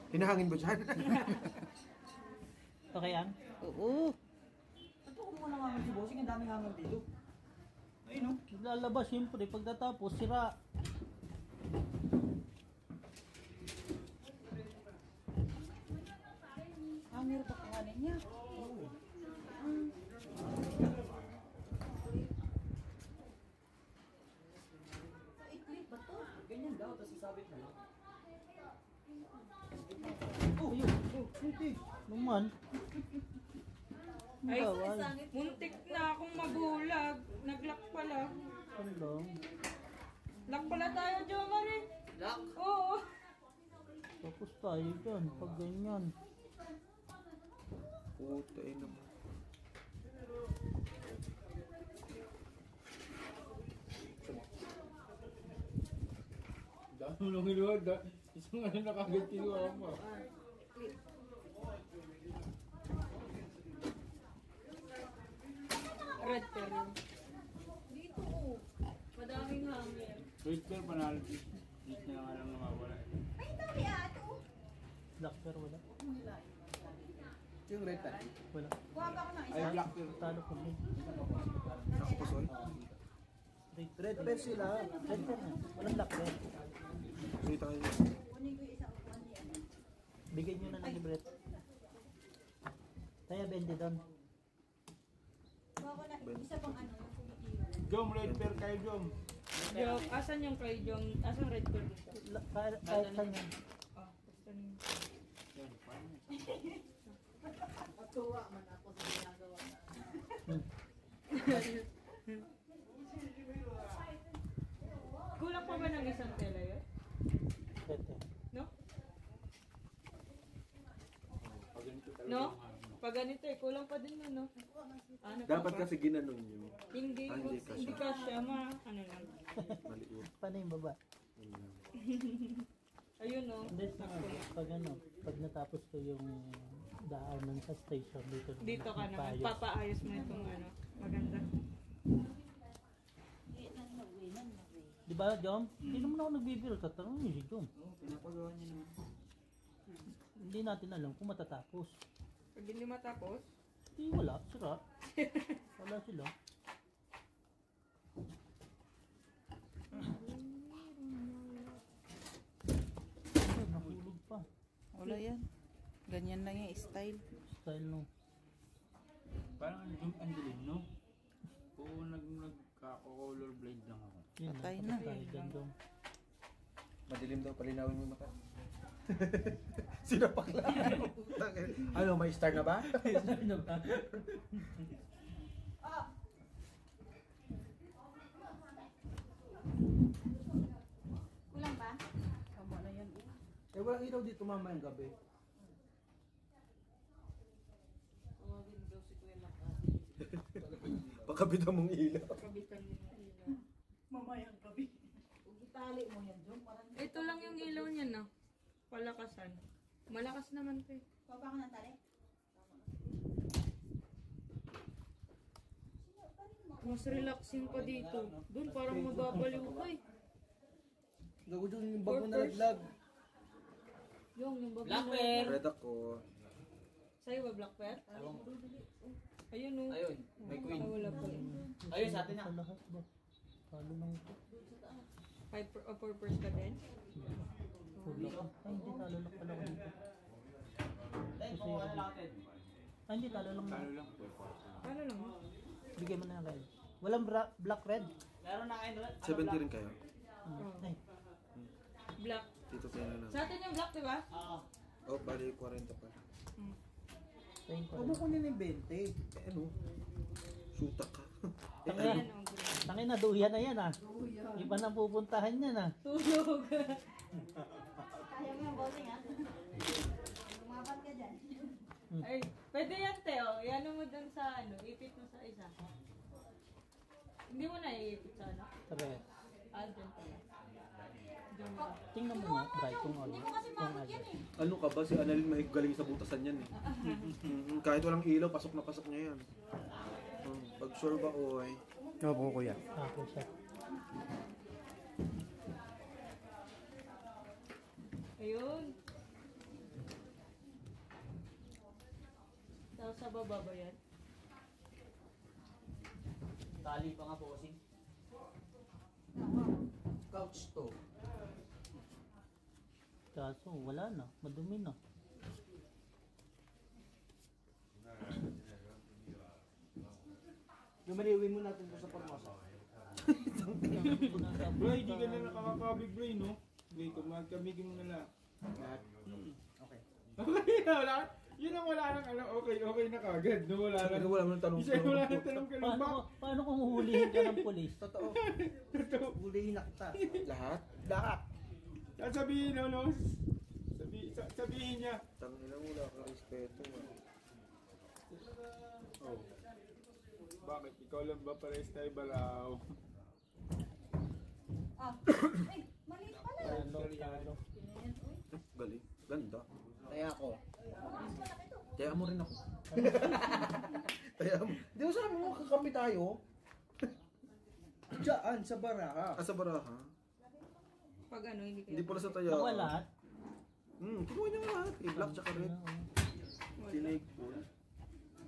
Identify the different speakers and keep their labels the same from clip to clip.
Speaker 1: Hinahangin mo dyan?
Speaker 2: Okay yan?
Speaker 3: Oo.
Speaker 4: Ito kung muna nga si bossing, ang daming hangar dito. Ayun o.
Speaker 2: Lalabas siyempre, pagkatapos sira.
Speaker 3: Hanger pa kanin niya. Iklit ba to?
Speaker 4: Ganyan daw, tapos isabit na lang.
Speaker 2: Oh, yun. Hindi. Naman.
Speaker 5: Ay,
Speaker 2: Bawal.
Speaker 5: muntik na akong magulag. Nag-lock pala.
Speaker 2: Ano lang.
Speaker 5: Lock pala tayo, Jo Marie.
Speaker 4: Lock?
Speaker 5: Oo.
Speaker 2: Tapos tayo dyan, pag ganyan.
Speaker 1: Puta eh naman.
Speaker 6: Dami nung iluwag. Isang ano na kagad kinuha mo.
Speaker 5: Red pear. Dito, oh. Madaming hanger.
Speaker 6: Wait sir, panalo. Dito na nga lang nawawala.
Speaker 2: Black pear wala.
Speaker 1: Yung red pen.
Speaker 2: Wala.
Speaker 6: Ay, black sir.
Speaker 2: Talo ko din.
Speaker 1: Ako po, soy.
Speaker 2: Red pear sila. Red pear na. Walang black pear.
Speaker 1: Sige tayo.
Speaker 2: Bigay nyo na ng libret. Kaya 20 doon.
Speaker 6: Jom, red pair kayo, Jom.
Speaker 5: Jom, asan yung kay Jom? Asan red pear dito?
Speaker 2: Kahit saan yan.
Speaker 5: Ah, basta niyo.
Speaker 6: Yan, paano?
Speaker 3: Matuwa man ako sa ginagawa na.
Speaker 5: Kulang pa ba ng isang tela yun?
Speaker 2: Pwede.
Speaker 5: No?
Speaker 6: Pag ganito talaga
Speaker 5: No?
Speaker 6: yung ano.
Speaker 5: Pag ganito eh, kulang pa din yun, no? Ano
Speaker 1: Dapat kasi ginanon nyo.
Speaker 5: Hindi,
Speaker 1: hindi ka
Speaker 5: hindi ka siya, ano lang.
Speaker 1: Maliit.
Speaker 2: Paano yung baba?
Speaker 1: Yun lang.
Speaker 5: Ayun, no?
Speaker 2: Hindi sa pag ano, pag natapos ko yung daanan sa station dito.
Speaker 5: Dito ka naman,
Speaker 2: magpaayos.
Speaker 5: papaayos mo itong ano. Maganda.
Speaker 2: Di ba, Jom? Hindi naman ako nagbibiro. Tatanong niyo si Jom.
Speaker 4: Oo, pinapagawa niya naman.
Speaker 2: Hindi natin alam kung matatapos.
Speaker 5: Pag hindi matapos,
Speaker 2: Hindi, wala. Sira. Wala sila. Ay, nahulog pa.
Speaker 3: Wala yan. Ganyan lang yung style.
Speaker 2: Style no.
Speaker 6: Parang ang dilim, no? Oo, nagka-color blade lang ako.
Speaker 2: Yun,
Speaker 3: Patay
Speaker 2: tapos
Speaker 3: na.
Speaker 2: tayo dyan, Jom.
Speaker 1: Madilim daw, palinawin mo yung mata. Sinapak lang. Ano, may star na ba?
Speaker 2: Ano ba?
Speaker 3: Kulang ba? Tama na yan.
Speaker 1: Eh, walang ilaw dito mamayang gabi.
Speaker 3: Tawagin daw si Kuya Laka.
Speaker 1: Pagkabita mong ilaw.
Speaker 5: kabitan mo yung ilaw.
Speaker 3: Mamayang gabi. Kung itali mo yan, Jom, parang
Speaker 5: Ito lang yung ilaw niya, no? Palakasan. Malakas naman pa eh.
Speaker 3: papa ka ng tali.
Speaker 5: Mas relaxing pa dito. Doon parang mababaliw ka eh.
Speaker 1: Gago dyan yung bago na naglag.
Speaker 5: Yung bago
Speaker 4: Black
Speaker 5: na-
Speaker 4: pear.
Speaker 1: Red ako.
Speaker 5: Sa'yo ba black pear? Ayun oh.
Speaker 4: Ayun, may queen.
Speaker 5: Ah, wala pa eh.
Speaker 4: Ayun, sa atin na.
Speaker 2: Sa lahat ba? Talo lang ito.
Speaker 5: 4 ka din?
Speaker 2: Hula ka. Ay, hindi talo lang pala ako dito. Ay, hindi talo lang.
Speaker 6: Talo lang po.
Speaker 5: Ano lang?
Speaker 2: Bigay mo na red. Walang black red.
Speaker 4: Meron na kayo.
Speaker 1: 70 rin kayo.
Speaker 2: Ay,
Speaker 5: Black.
Speaker 1: Dito tayo na lang.
Speaker 5: Sa atin yung black, di ba?
Speaker 4: Oo.
Speaker 1: Oh, bali 40 pa.
Speaker 5: Hmm.
Speaker 2: tayin ko
Speaker 1: Huwag
Speaker 2: rin.
Speaker 1: mo kunin yung 20. Eh, ano? Shoota ka.
Speaker 5: Ayan, oh, green.
Speaker 2: Tangin na, duyan na yan ah. Iba na pupuntahan yan ah.
Speaker 5: Tulog.
Speaker 3: Kaya mo yung bossing ha? Umapat ka dyan.
Speaker 5: Ay, pwede yan, Teo. Yan mo dun sa ano, ipit mo sa isa. Hindi mo na iipit sa ano?
Speaker 2: Tara.
Speaker 5: Ah, dyan pala. Dyan mo.
Speaker 2: Tingnan mo nga, Bray, kung ano. Kung ano.
Speaker 1: Ano ka ba? Si Annalyn galing sa butasan yan eh. Kahit walang ilaw, pasok na pasok niya yan. Pag sure ba, oy. Opo, kuya.
Speaker 2: Ako siya.
Speaker 5: Ayun. Sa baba ba yan?
Speaker 4: Tali pa nga bossing. Couch to.
Speaker 2: Kaso wala na, madumi na.
Speaker 4: Lumaliwin mo natin to sa pagmasa.
Speaker 6: Bro, hindi ka na nakakabig bro, no? Bray, kumagkamigin mo na lang.
Speaker 4: Okay.
Speaker 6: Okay na, wala. Yun ang wala nang ano, okay na kagad. No, wala
Speaker 1: Sabi
Speaker 6: nang...
Speaker 1: ko, wala mo nang tanong.
Speaker 6: Isa wala nang tanong ka lang ba?
Speaker 2: Paano kung huhulihin ka ng pulis?
Speaker 4: Totoo. Hulihin na kita.
Speaker 1: Lahat?
Speaker 4: Lahat.
Speaker 6: Sasabihin, no? Sabihin niya.
Speaker 1: Tangina mo, wala kang respeto.
Speaker 6: Oh. Bakit? Ikaw lang ba pares tayo balaw?
Speaker 3: Ah, ay, maliit pala.
Speaker 2: Talo.
Speaker 1: Galing. Ganda.
Speaker 4: Kaya ako.
Speaker 3: Mas malaki to.
Speaker 1: Kaya mo rin ako. Kaya mo.
Speaker 4: Di ba sabi mo kakampi tayo? Diyan, sa baraha.
Speaker 1: Asa baraha?
Speaker 5: Pag ano, hindi
Speaker 1: Hindi
Speaker 5: kayo.
Speaker 1: pala sa taya.
Speaker 2: Nakuha lahat.
Speaker 1: Kinuha niya lahat. Eh, black tsaka red. Sinig po.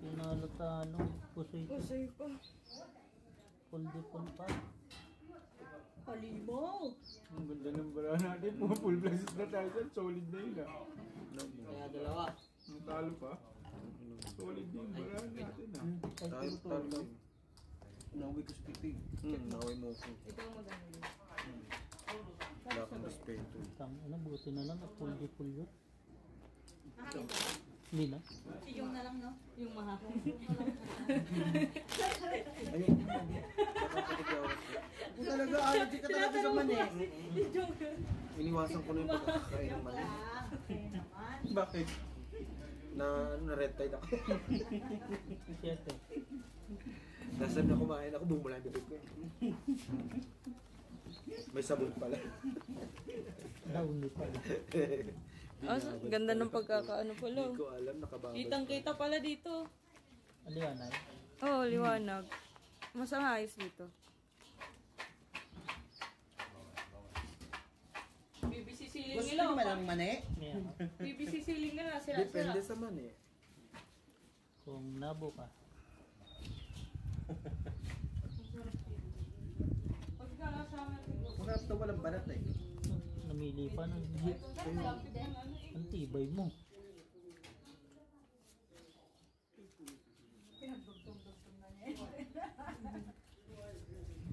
Speaker 2: Tinalo-talo. Pusoy.
Speaker 5: Pusoy pa.
Speaker 2: Full pa.
Speaker 5: Halimaw!
Speaker 6: Ang ganda ng bara natin. Mga full blast na tayo dyan. Solid na yun ah.
Speaker 4: Kaya dalawa.
Speaker 6: Natalo pa. Solid na yung bara natin ah.
Speaker 1: Tayo, tayo.
Speaker 4: Nauwi ko sa pipig.
Speaker 1: Naway mo ko.
Speaker 5: Ito ang maganda yun.
Speaker 1: Wala kang respeto.
Speaker 2: Ano, buti na lang at full yun.
Speaker 3: Nakakita ba?
Speaker 2: Hindi na.
Speaker 3: Si Jong na lang, no?
Speaker 5: Yung mahapon.
Speaker 1: Ayun. Nakakapagawat ko.
Speaker 4: Kung talaga, allergy ka talaga sa mani.
Speaker 1: Iniwasan ko na yung pagkakain ng mali.
Speaker 3: Okay naman.
Speaker 1: Bakit? Na red tide ako.
Speaker 2: 7.
Speaker 1: Nasaan na kumain ako, bumula yung bibig ko. May sabon pala.
Speaker 2: Down pala.
Speaker 5: Ganda ng pagkakaano pala.
Speaker 1: Hindi ko alam, nakabangas.
Speaker 5: Kitang-kita pala dito.
Speaker 2: Aliwanay.
Speaker 5: Oo, liwanag. Mas ang ayos dito. BBC ceiling
Speaker 4: Gusto
Speaker 5: nila.
Speaker 4: nyo malang mani?
Speaker 2: Ngayon,
Speaker 5: BBC ceiling nila. Sira-sira.
Speaker 1: Depende sa man eh.
Speaker 2: kung nabo ka.
Speaker 5: Pagka nasa amin.
Speaker 4: Masarap daw walang balat eh.
Speaker 2: Namili pa nun. Ang tibay mo.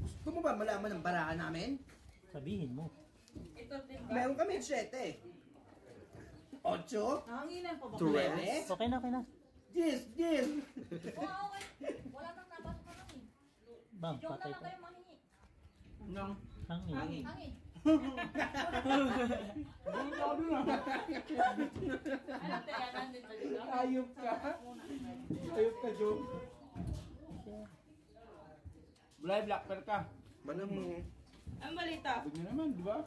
Speaker 4: Gusto mo ba malaman ang barahan namin?
Speaker 2: Sabihin mo.
Speaker 5: Ito din ba?
Speaker 4: Meron kami 7. 8.
Speaker 3: Nanganginan pa ba?
Speaker 1: True.
Speaker 4: 9.
Speaker 2: Okay na.
Speaker 4: 10. 10.
Speaker 3: Oo, okay. Wala nang nabasa pa lang eh.
Speaker 2: Bang,
Speaker 3: Si Jong na
Speaker 2: patay
Speaker 3: lang
Speaker 2: ka.
Speaker 3: kayo mahingi.
Speaker 6: Nang...
Speaker 2: Hangin.
Speaker 3: Hangi.
Speaker 5: Ano tayo? Nandun ba dito?
Speaker 6: Ayop ka. Ayop ka, Joe. Bulay, black pearl ka.
Speaker 1: Manam mo.
Speaker 5: Ang balita.
Speaker 6: Kabig na naman, di ba?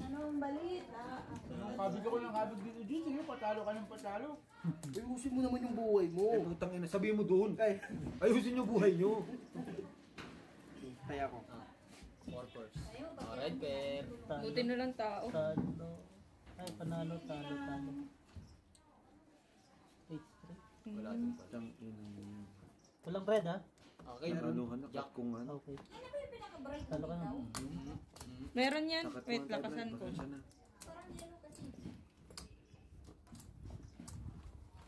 Speaker 3: Ano ang balit?
Speaker 6: Kabig ako ng kabig dito, Jun. Sige, patalo ka ng patalo.
Speaker 4: Ayusin mo naman yung buhay mo.
Speaker 1: Eh, putang ina, sabihin mo doon.
Speaker 4: Ay,
Speaker 1: Ayusin yung buhay nyo.
Speaker 4: kaya ko.
Speaker 3: Red bear.
Speaker 2: Talo.
Speaker 5: Buti na lang tao.
Speaker 2: Talo. Ay, panalo. Talo. 8-3.
Speaker 1: Putang ina.
Speaker 2: Walang red ha?
Speaker 1: Anuhan na, katkungan.
Speaker 2: Okay.
Speaker 3: Ano ba yung pinaka-bright
Speaker 2: Talo ka na.
Speaker 5: Meron yan.
Speaker 1: Sa
Speaker 5: Wait,
Speaker 1: katkungan,
Speaker 5: lakasan ko.
Speaker 1: pasensya na.
Speaker 3: Parang yellow kasi.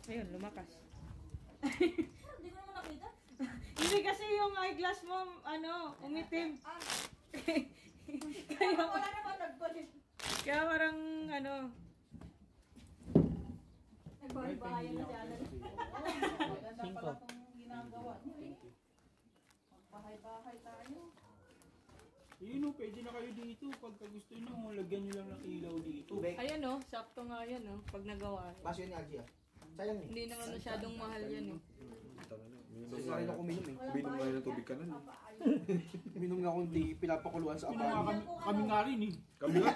Speaker 5: Ayun, lumakas.
Speaker 3: Hindi ko naman nakita.
Speaker 5: Hindi kasi yung eyeglass mo, ano, umitim.
Speaker 3: Ah,
Speaker 5: Kaya,
Speaker 3: wala naman nagbalit.
Speaker 5: kaya parang, ano,
Speaker 3: Nagbahay-bahay na siya.
Speaker 2: Cinco.
Speaker 3: Ginagawa niyo eh. Bahay-bahay tayo.
Speaker 6: Yun o, pwede na kayo dito. Pagka gusto nyo, lagyan nyo lang ng ilaw dito.
Speaker 4: Tubig.
Speaker 5: ayan o, sakto nga yan o, pag nagawa.
Speaker 4: Baso yun ni Algie ah. Sayang eh.
Speaker 5: Hindi naman masyadong mahal yan eh.
Speaker 1: Putang ina.
Speaker 4: Sa rin ako uminom eh.
Speaker 1: Binom nga ng tubig ka na. no?
Speaker 4: Uminom nga akong di pinapakuluan sa
Speaker 6: Sino nga
Speaker 4: abang.
Speaker 6: kami nga rin eh.
Speaker 1: Kami nga,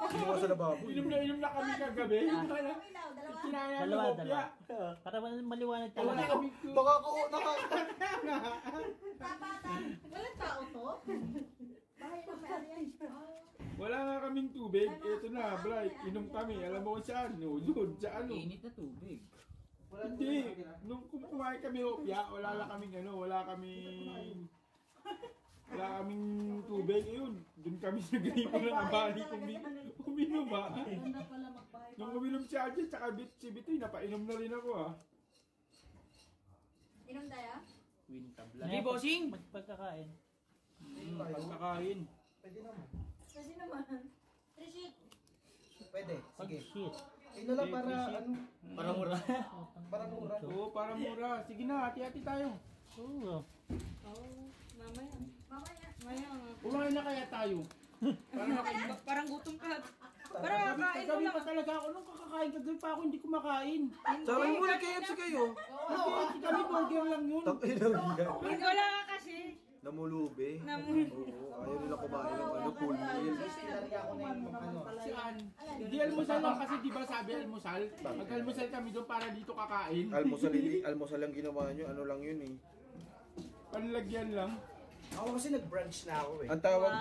Speaker 1: kinuha sa lababo.
Speaker 6: Inom na kami kagabi.
Speaker 3: Ilaw, dalawa.
Speaker 6: Kinaya
Speaker 2: Dalawa.
Speaker 6: ng kopya.
Speaker 2: Para maliwanag
Speaker 6: Wala
Speaker 2: talaga.
Speaker 6: kami
Speaker 3: Tapatan. Walang tao to? Bahay na may yan.
Speaker 6: Wala nga kaming tubig. Ito na, Bright. Inom kami. Alam mo kung saan? No, doon. Sa ano?
Speaker 7: Init na tubig.
Speaker 6: Hindi. Nung kumain kami opya, wala kaming tubig. Ayun, dun kami sa gripo ng abali uminom ba? Nung uminom si Archie, tsaka si Bitoy, napainom na rin ako ah.
Speaker 3: Inom tayo?
Speaker 6: Hindi, bossing!
Speaker 2: Pagkakain.
Speaker 6: Pagkakain.
Speaker 3: Kasi naman. Rishit.
Speaker 1: Pwede,
Speaker 2: Pag shit.
Speaker 1: Ino lang para ano?
Speaker 6: Para mura.
Speaker 1: Para mura.
Speaker 6: Oo, para mura. Sige na, hati-hati tayo.
Speaker 2: Oo.
Speaker 5: Mamaya.
Speaker 3: Mamaya.
Speaker 5: Mamaya.
Speaker 6: Kumain na kaya tayo.
Speaker 5: Parang gutom ka. Parang kakain mo
Speaker 6: Sabi
Speaker 5: lang.
Speaker 6: pa talaga ako, nung kakakain kagabi pa ako, hindi kumakain.
Speaker 1: Sabi mo na KFC kayo.
Speaker 6: Hindi, kami burger lang yun.
Speaker 5: Wala ka kasi.
Speaker 1: Namulubi. Oo, ayaw nila kumain ng ano, full meal.
Speaker 6: Saan? Hindi almusal lang kasi di ba sabi almusal? Mag-almusal kami doon para dito kakain.
Speaker 1: Almusal lang ginawa nyo, ano lang yun eh.
Speaker 6: Panlagyan lang.
Speaker 7: Ako kasi nag-brunch na ako eh.
Speaker 1: Ang tawag,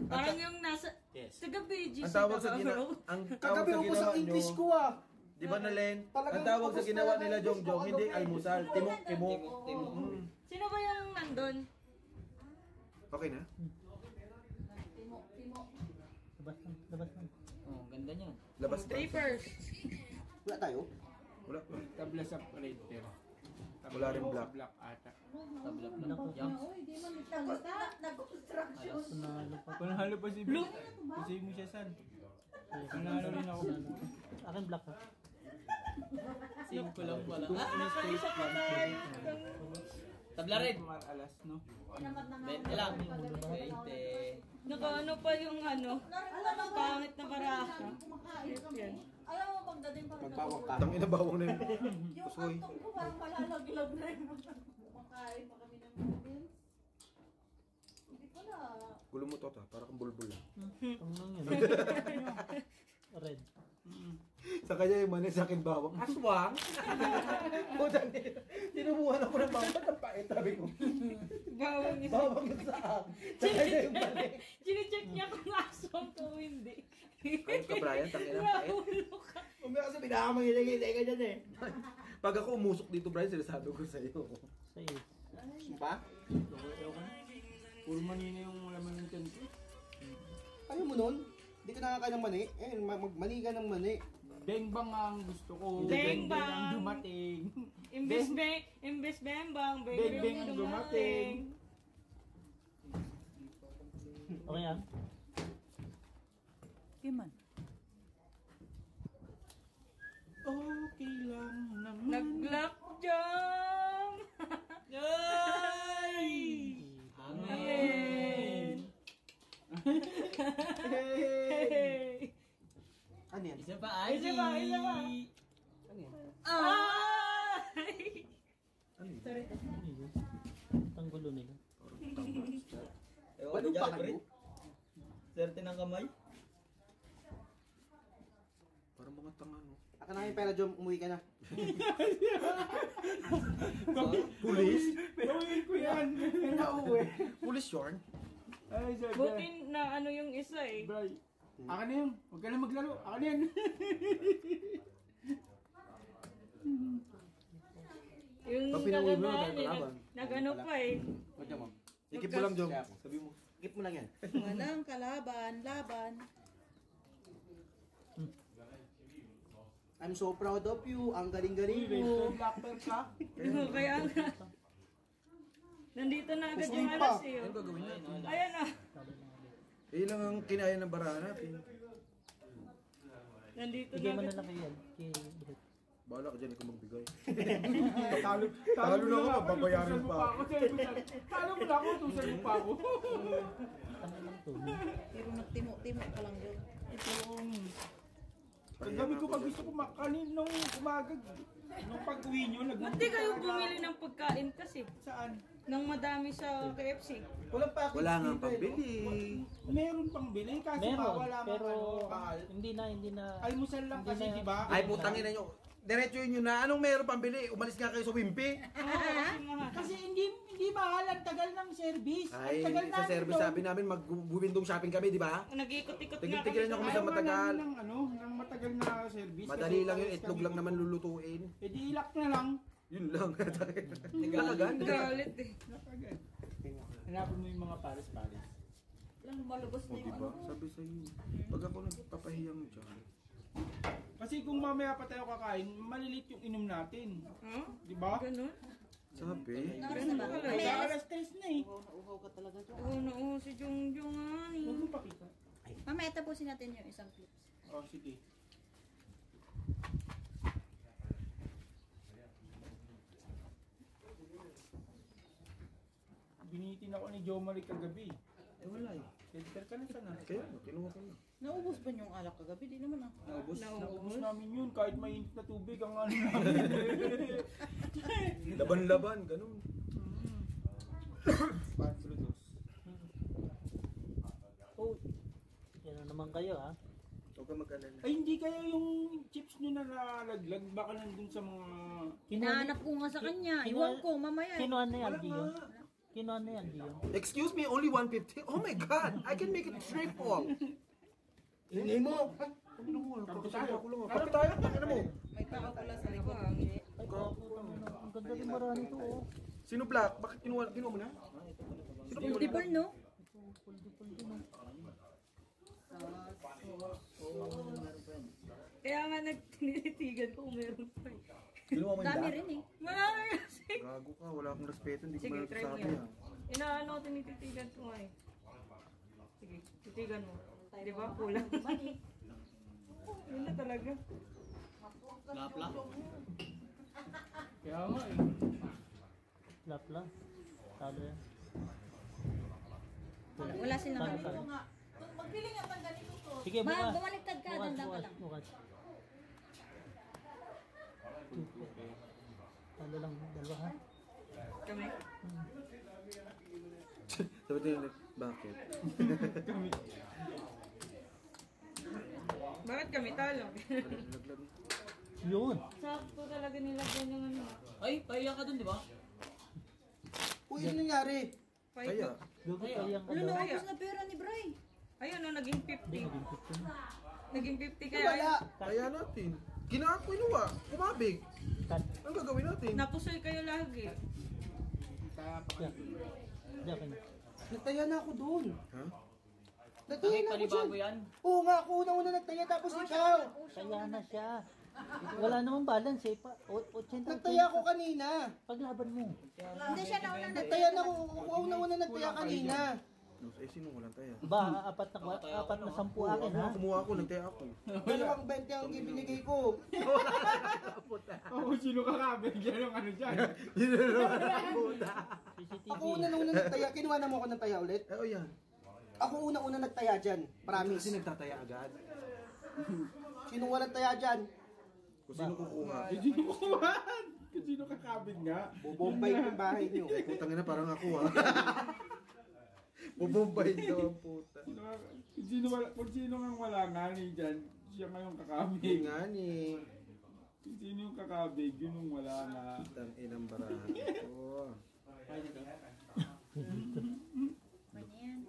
Speaker 5: Parang yung nasa...
Speaker 7: Yes.
Speaker 5: Taga BGC
Speaker 1: ang tawag sa
Speaker 5: ka,
Speaker 1: ginawa,
Speaker 5: bro.
Speaker 1: ang tawag
Speaker 7: Kagabi
Speaker 1: sa
Speaker 7: ako sa
Speaker 1: ginawa
Speaker 7: English
Speaker 1: nyo,
Speaker 7: ko ah.
Speaker 1: di ba na Len?
Speaker 7: Talagang
Speaker 1: Ang tawag sa
Speaker 7: tapos
Speaker 1: ginawa
Speaker 7: talaga
Speaker 1: nila
Speaker 7: English
Speaker 1: Jong Jong,
Speaker 7: ko
Speaker 1: hindi
Speaker 7: kagabi.
Speaker 1: almusal, timok-timok.
Speaker 5: Sino ba yung nandun?
Speaker 1: Okay na?
Speaker 3: Timo.
Speaker 2: Labas lang. Labas lang.
Speaker 7: Oh, ganda niya.
Speaker 1: Labas ba?
Speaker 5: Trippers.
Speaker 7: Wala tayo?
Speaker 1: Wala.
Speaker 6: Tabla sa printer.
Speaker 1: Wala rin black.
Speaker 6: Black ata.
Speaker 7: Tablak
Speaker 2: Wala ko.
Speaker 3: Di man nagsalita. Nag-construction.
Speaker 2: Panalo pa.
Speaker 6: Panalo pa si Blue. Kasi mo siya san. Panalo rin ako.
Speaker 2: Akin black ha.
Speaker 7: Same ko lang pala.
Speaker 5: Isa pa tayo.
Speaker 7: Tabla red.
Speaker 6: Alas, no?
Speaker 3: Tinamat na nga.
Speaker 7: 20 lang. 20.
Speaker 5: Naka-ano pa yung ano. Pangit na baraha. Yan.
Speaker 3: Alam mo, pagdating pa rin
Speaker 7: Magpawak ka.
Speaker 1: Tangina bawang na yun.
Speaker 3: yung
Speaker 1: Pusoy.
Speaker 3: antong ko parang malalaglag na yun. Kumakain pa kami ng noodles. Hindi ko na.
Speaker 1: Gulo mo to ta, para kang bulbul lang.
Speaker 2: Ang lang yun. Red.
Speaker 1: Sa kanya yung mani, sa akin bawang. Aswang? Puta nila. Tinumuhan ako ng bawang. Ba't ang pait? Sabi ko.
Speaker 5: Bawang isa.
Speaker 1: Bawang yung sa akin. Sa kanya yung mani.
Speaker 5: Chine-check niya kung aswang to o hindi.
Speaker 1: Ayun ka, Brian. Tangina ang pait.
Speaker 5: Nahulo ka.
Speaker 7: Umaya kasi pinakamahilagay ka dyan eh.
Speaker 1: Pag ako umusok dito, Brian, sinasabi ko sa'yo.
Speaker 2: Sa'yo.
Speaker 7: Pa?
Speaker 6: Puro manina yung laman ng tiyan ko.
Speaker 7: Ayaw mo nun? Hindi ka nakakain ng mani? Eh, magmani ka ng mani.
Speaker 6: Bengbang ang gusto ko.
Speaker 5: Bengbang.
Speaker 6: ang dumating.
Speaker 5: Imbes bembang,
Speaker 6: Beng
Speaker 5: beng
Speaker 6: ang dumating.
Speaker 2: Okay ah.
Speaker 6: Okay lang naman.
Speaker 5: Nag-lock jam!
Speaker 6: Yay!
Speaker 5: Amen!
Speaker 6: Hey!
Speaker 7: Ano yan?
Speaker 5: Isa pa! Isa pa!
Speaker 7: Ano yan?
Speaker 5: Ay! Sorry.
Speaker 2: Ano yun? Tanggulo nila.
Speaker 7: Ano pa kayo? Swerte ng kamay?
Speaker 1: Parang mga tanga, no?
Speaker 7: Aka namin pera, Jom. Umuwi ka na.
Speaker 1: Pulis?
Speaker 6: Gawin ko yan! Nauwi.
Speaker 1: Pulis yarn?
Speaker 6: Ay, sabi.
Speaker 5: Buti na ano yung isa eh.
Speaker 6: Bray. Akin na yun. Huwag ka na maglaro. Akin na yan.
Speaker 5: Yung
Speaker 1: Pag pinauwi mo,
Speaker 5: kagabaan eh.
Speaker 1: nagkalaban.
Speaker 5: Nag-ano pa eh.
Speaker 7: Huwag ka, ma'am.
Speaker 1: Ikip mo lang, Jong. Sabi mo.
Speaker 7: Skip mo lang yan.
Speaker 8: Walang kalaban, laban.
Speaker 7: I'm so proud of you. Ang galing-galing
Speaker 6: Uy,
Speaker 7: mo.
Speaker 6: Black Bear ka?
Speaker 5: Kaya nga. Nandito na agad
Speaker 7: Gusto
Speaker 5: yung
Speaker 7: mo
Speaker 5: alas
Speaker 7: pa?
Speaker 5: eh.
Speaker 7: Ano gagawin niya?
Speaker 5: Ayan ah.
Speaker 1: Eh, lang ang kinaya ng baraha natin.
Speaker 5: Nandito
Speaker 2: Bigay
Speaker 5: na
Speaker 2: mo na
Speaker 5: agad.
Speaker 2: lang kay yan. Kay Brett.
Speaker 1: Bahala ka dyan, ikaw magbigay.
Speaker 6: Talo
Speaker 1: na ako, babayaran pa.
Speaker 6: Talo mo na ako, tusan mo pa ako.
Speaker 2: Ano lang to?
Speaker 8: Pero nagtimo-timo ka lang yun.
Speaker 6: Kagabi ko pag gusto ko makanin nung umaga. Nung pag-uwi nyo,
Speaker 5: Hindi kayo bumili ng pagkain kasi.
Speaker 6: Saan?
Speaker 5: Nang madami sa KFC.
Speaker 7: Walang package
Speaker 1: Wala nga
Speaker 7: dito, eh, no?
Speaker 1: pambili.
Speaker 6: Meron pang bili, kasi
Speaker 2: Meron,
Speaker 6: wala
Speaker 2: pero
Speaker 6: mahal.
Speaker 2: hindi na.
Speaker 6: Almusal lang kasi,
Speaker 2: Hindi na-
Speaker 6: di ba?
Speaker 1: Ay, putang ina nyo. Diretso yun na. Anong meron pambili? Umalis nga kayo sa Wimpy.
Speaker 6: Kasi hindi mahal, ang tagal ng service.
Speaker 1: Ay,
Speaker 6: ang tagal
Speaker 1: sa service sabi namin, mag-window shopping kami, di ba?
Speaker 5: Nag-ikot-ikot nga
Speaker 1: Tigil-tigilan nyo kami sa
Speaker 6: Ayaw nga
Speaker 1: matagal.
Speaker 6: namin ng matagal na service.
Speaker 1: Madali lang yun, itlog lang naman lulutuin.
Speaker 6: Eh di ilak na lang.
Speaker 1: Yun lang. Nakagan.
Speaker 5: Galit eh.
Speaker 6: Nakagad. Hanapin mo yung mga pares-pares.
Speaker 3: Lang lumalabas
Speaker 1: O
Speaker 3: na yung
Speaker 1: diba?
Speaker 3: ano.
Speaker 1: Sabi sa'yo, pag ako nagpapahiyang dyan.
Speaker 6: Kasi kung mamaya pa tayo kakain, malilit yung inom natin.
Speaker 5: Huh?
Speaker 6: Di ba?
Speaker 5: Ganun?
Speaker 1: Sabi,
Speaker 3: Naras na ba?
Speaker 6: Kaya alas 3 na eh.
Speaker 4: Uhaw ka talaga dyan.
Speaker 5: Oo na si Jungjung nga
Speaker 6: Huwag
Speaker 5: eh.
Speaker 6: mo pakita.
Speaker 3: Mamaya tapusin natin yung isang clips.
Speaker 6: Oh, sige. Binitin ako ni Jo Marie kagabi.
Speaker 1: eh wala eh.
Speaker 6: Filter ka na sana.
Speaker 1: Kaya, kinuha ko na.
Speaker 8: Naubos ba yung alak kagabi? Di naman ah.
Speaker 6: Naubos namin yun kahit mainit na tubig ang ano namin.
Speaker 1: Laban-laban, ganun.
Speaker 6: Patrudos.
Speaker 2: Oh, yan na naman kayo ha.
Speaker 1: Huwag ka mag-alala.
Speaker 6: Ay hindi kaya yung chips nyo na nalalaglag baka nandun sa mga...
Speaker 8: Hinahanap ko nga sa kanya. Iwan ko mamaya.
Speaker 2: Kinuha na yan,
Speaker 1: Wala
Speaker 2: Gio.
Speaker 1: nga.
Speaker 2: Kinuha na yan, Gio.
Speaker 1: Excuse me, only 150? Oh my God! I can make it triple!
Speaker 7: Hindi mo.
Speaker 1: Ay, ano mo?
Speaker 6: Kape
Speaker 1: Kakasaya
Speaker 6: tayo.
Speaker 1: ko lang. Kape tayo? Ano mo?
Speaker 8: May tao pala sa likod.
Speaker 2: Ay, ang ganda rin marami ito oh.
Speaker 1: Sino Black? Bakit kinuha mo na? Sino kinuha
Speaker 8: Multiple no?
Speaker 5: Kaya nga nagtinitigan ko kung meron pa eh.
Speaker 1: Kinuha mo yung
Speaker 8: Dami
Speaker 1: Black?
Speaker 8: rin eh.
Speaker 5: Marami kasi.
Speaker 1: Gago ka, wala akong respeto. Hindi ko
Speaker 5: Sige,
Speaker 1: man
Speaker 5: try mo
Speaker 1: nagsasabi
Speaker 5: yan.
Speaker 1: ah.
Speaker 5: Inaano ko tinititigan ko nga eh. Sige, titigan mo. Di ba? Kulang. Yun na talaga.
Speaker 6: Kaya nga eh.
Speaker 2: Lapla. Talo yan.
Speaker 8: Wala silang
Speaker 2: Talo,
Speaker 8: kami.
Speaker 2: talo.
Speaker 3: Magpiling ang ganito to.
Speaker 2: Sige,
Speaker 8: Ma,
Speaker 2: bukas.
Speaker 8: bumaliktad ka.
Speaker 2: Bukas,
Speaker 8: Dandan ka
Speaker 2: bukas,
Speaker 8: lang.
Speaker 2: bukas. Talo lang, dalawa ha.
Speaker 5: Kami.
Speaker 1: Sabi tayo, bakit?
Speaker 5: Bakit kami talo?
Speaker 1: Laglag.
Speaker 2: Yun.
Speaker 5: Sakto talaga nilagyan yung ano.
Speaker 4: Ay, pahiya ka dun, di ba?
Speaker 7: Uy, ano nangyari?
Speaker 1: Kaya,
Speaker 2: Gugo kayang
Speaker 8: Ano,
Speaker 2: ano.
Speaker 8: naubos na pera ni Bray.
Speaker 5: Ayun o, naging 50.
Speaker 2: Naging 15 na.
Speaker 5: Naging 50 kaya.
Speaker 7: Wala.
Speaker 1: kaya natin. Kinuha, kumabig.
Speaker 2: Cut.
Speaker 1: Anong gagawin natin?
Speaker 5: Napusoy kayo lagi.
Speaker 6: Kaya pa
Speaker 2: Yeah. Diyan.
Speaker 7: Nagtaya na ako doon.
Speaker 1: Ha?
Speaker 7: Nagtaya na ako dyan.
Speaker 4: Panibago yan.
Speaker 7: Oo nga, ako una nagtaya tapos ikaw.
Speaker 2: Kaya na siya. Wala namang balance eh. 80.
Speaker 7: Nagtaya ako kanina.
Speaker 2: Paglaban mo.
Speaker 8: Hindi siya nauna
Speaker 7: Nagtaya na ako. Ako una nagtaya kanina.
Speaker 1: Eh, sino walang taya?
Speaker 2: Ba, apat na 10 akin ha.
Speaker 1: Kumuha ako, nagtaya ako.
Speaker 7: Dalawang 20 ang ibinigay ko.
Speaker 6: Oh, sino kakabig yan yung ano dyan?
Speaker 2: CCTV.
Speaker 7: Ako una nagtaya. Kinuha na mo ako ng taya ulit.
Speaker 1: Eh, o yan.
Speaker 7: Ako una nagtaya dyan.
Speaker 1: Kasi
Speaker 7: Promise.
Speaker 1: nagtataya agad.
Speaker 7: Sino walang taya dyan?
Speaker 1: Kung sino kukuha.
Speaker 6: Eh, sino kukuhaan? Kung sino kakabig nga?
Speaker 7: Bobombay yung bahay niyo.
Speaker 1: Putang ina, parang ako ha. Bubombahin daw ang puta.
Speaker 6: Kung sino nga wala nga ni dyan, siya nga yung
Speaker 1: Yun
Speaker 6: kakabig.
Speaker 1: nga ni.
Speaker 6: Kung sino yung kakabig, yun yung wala nga.
Speaker 1: Putang inang barahan. Oo.
Speaker 8: Pwede yan.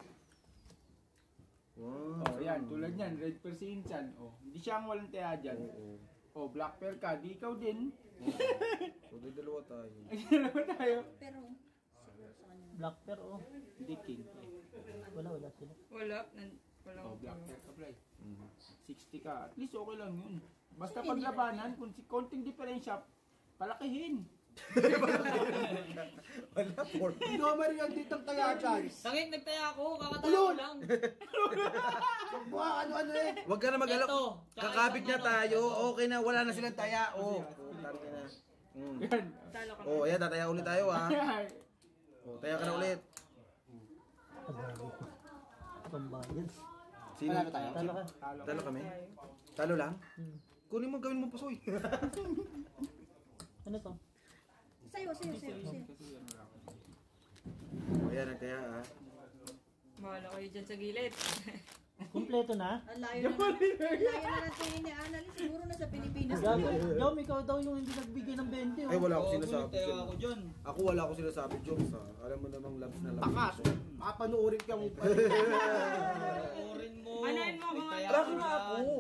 Speaker 1: Wow.
Speaker 6: Oh, yan, tulad yan, red persimmon. Oh, hindi siya ang walang taya dyan.
Speaker 1: Oo.
Speaker 6: Oh, black pear ka, di ikaw din.
Speaker 1: So, may dalawa tayo.
Speaker 6: Ay, dalawa tayo.
Speaker 8: Pero, siguro sa kanya.
Speaker 2: Black pair oh.
Speaker 6: Hindi king.
Speaker 2: Wala sila.
Speaker 5: Wala. Wala
Speaker 6: Oh,
Speaker 5: ko.
Speaker 6: black pear ka, Bray.
Speaker 1: Mhm.
Speaker 6: 60 ka. At least okay lang yun. Basta paglabanan, kung si konting diferensya, palakihin.
Speaker 1: Wala, 40.
Speaker 7: Hindi ako marinig dito ang taya dyan.
Speaker 4: Sangit, nagtaya ako. Kakataya
Speaker 7: Ulol!
Speaker 4: ko lang.
Speaker 7: Buha, ano eh.
Speaker 1: Huwag ka na mag-alok.
Speaker 4: Ito, tsaka
Speaker 1: Kakabit
Speaker 4: isang
Speaker 1: na
Speaker 4: ano.
Speaker 1: tayo. Okay na, wala na silang taya. Oh. Putang ina.
Speaker 6: Yan.
Speaker 5: Talo kami.
Speaker 1: Oh, ayan, tataya ulit tayo ha. Oh, taya ka na ulit.
Speaker 2: Agad. Pambayad.
Speaker 1: Sino?
Speaker 7: Wala na tayo?
Speaker 2: Talo ka.
Speaker 1: Talo kami? Talo lang?
Speaker 2: Hmm.
Speaker 1: Kunin mo, gawin mo pusoy.
Speaker 2: Ano to?
Speaker 8: Sayo.
Speaker 1: Oh, ayan, nagtaya ha.
Speaker 5: Bahala kayo dyan sa gilid.
Speaker 2: Kompleto na?
Speaker 8: Ang layo na natin ni Annalyn. Siguro na sa Pilipinas.
Speaker 2: Gago. Jom, ikaw daw yung hindi nagbigay ng 20
Speaker 1: Ay,
Speaker 2: oh.
Speaker 1: wala ako sinasabi.
Speaker 4: Nagtaya ako dyan.
Speaker 1: Ako wala ako sinasabi, jokes ha. Alam mo namang labs na labs.
Speaker 7: Takas. Mapanoorin ka mo.
Speaker 4: Orin mo.
Speaker 5: Anahin mo ako nga.
Speaker 4: Nagtaya
Speaker 1: Wala
Speaker 4: ako
Speaker 1: ka nga
Speaker 4: dyan.
Speaker 1: ako.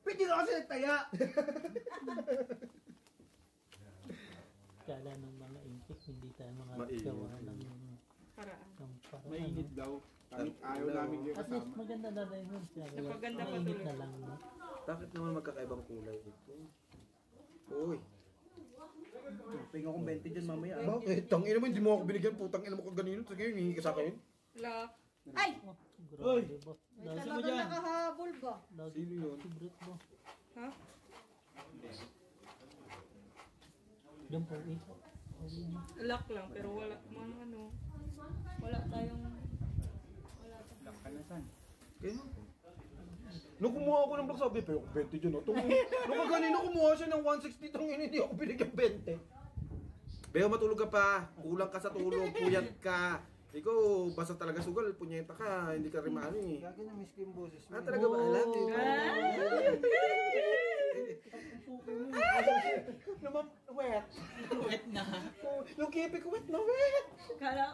Speaker 7: Pwede na kasi nagtaya!
Speaker 2: Kala ng mga intik, hindi tayo mga
Speaker 1: Mainit.
Speaker 2: gawa ng
Speaker 5: Paraan.
Speaker 2: parang
Speaker 6: Mainit
Speaker 2: ano.
Speaker 6: daw. Kahit ayaw namin kayo
Speaker 2: At least
Speaker 6: kasama.
Speaker 2: maganda na rin yun. Kaya
Speaker 5: Napaganda pa
Speaker 2: mainit
Speaker 5: tuloy.
Speaker 2: na lang. No?
Speaker 1: Bakit naman magkakaibang kulay ito? Uy.
Speaker 7: Pinga kong 20 dyan mamaya.
Speaker 1: Bakit? Tangina mo, hindi mo ako binigyan. Putang ina mo kang ganino. Sige, hingi ka sa akin.
Speaker 5: Lock.
Speaker 8: Ay!
Speaker 2: Oh, grabe ba?
Speaker 8: May
Speaker 2: Lagi,
Speaker 8: talagang nakahabol ba?
Speaker 2: lagi
Speaker 1: Sino yun?
Speaker 2: favorite mo.
Speaker 5: Ha?
Speaker 2: Diyan po, isa.
Speaker 5: Lock lang, pero wala, mga ano, wala tayong,
Speaker 6: Lock ka na san.
Speaker 1: Kaya? Nung kumuha ako ng block, sabi, pero 20 dyan. Nung kaganino kumuha siya ng 160, tangina, hindi ako binigyan 20. Beo, matulog ka pa. Kulang ka sa tulog, puyat ka. Ikaw, basta talaga sugal, punyeta ka, hindi ka rin maano eh.
Speaker 7: Lagi na miss ko yung boses mo.
Speaker 1: Ah, talaga ba? Alam eh. Naman, wet.
Speaker 4: Wet na.
Speaker 1: Yung kipi ko, wet na wet.
Speaker 5: kala,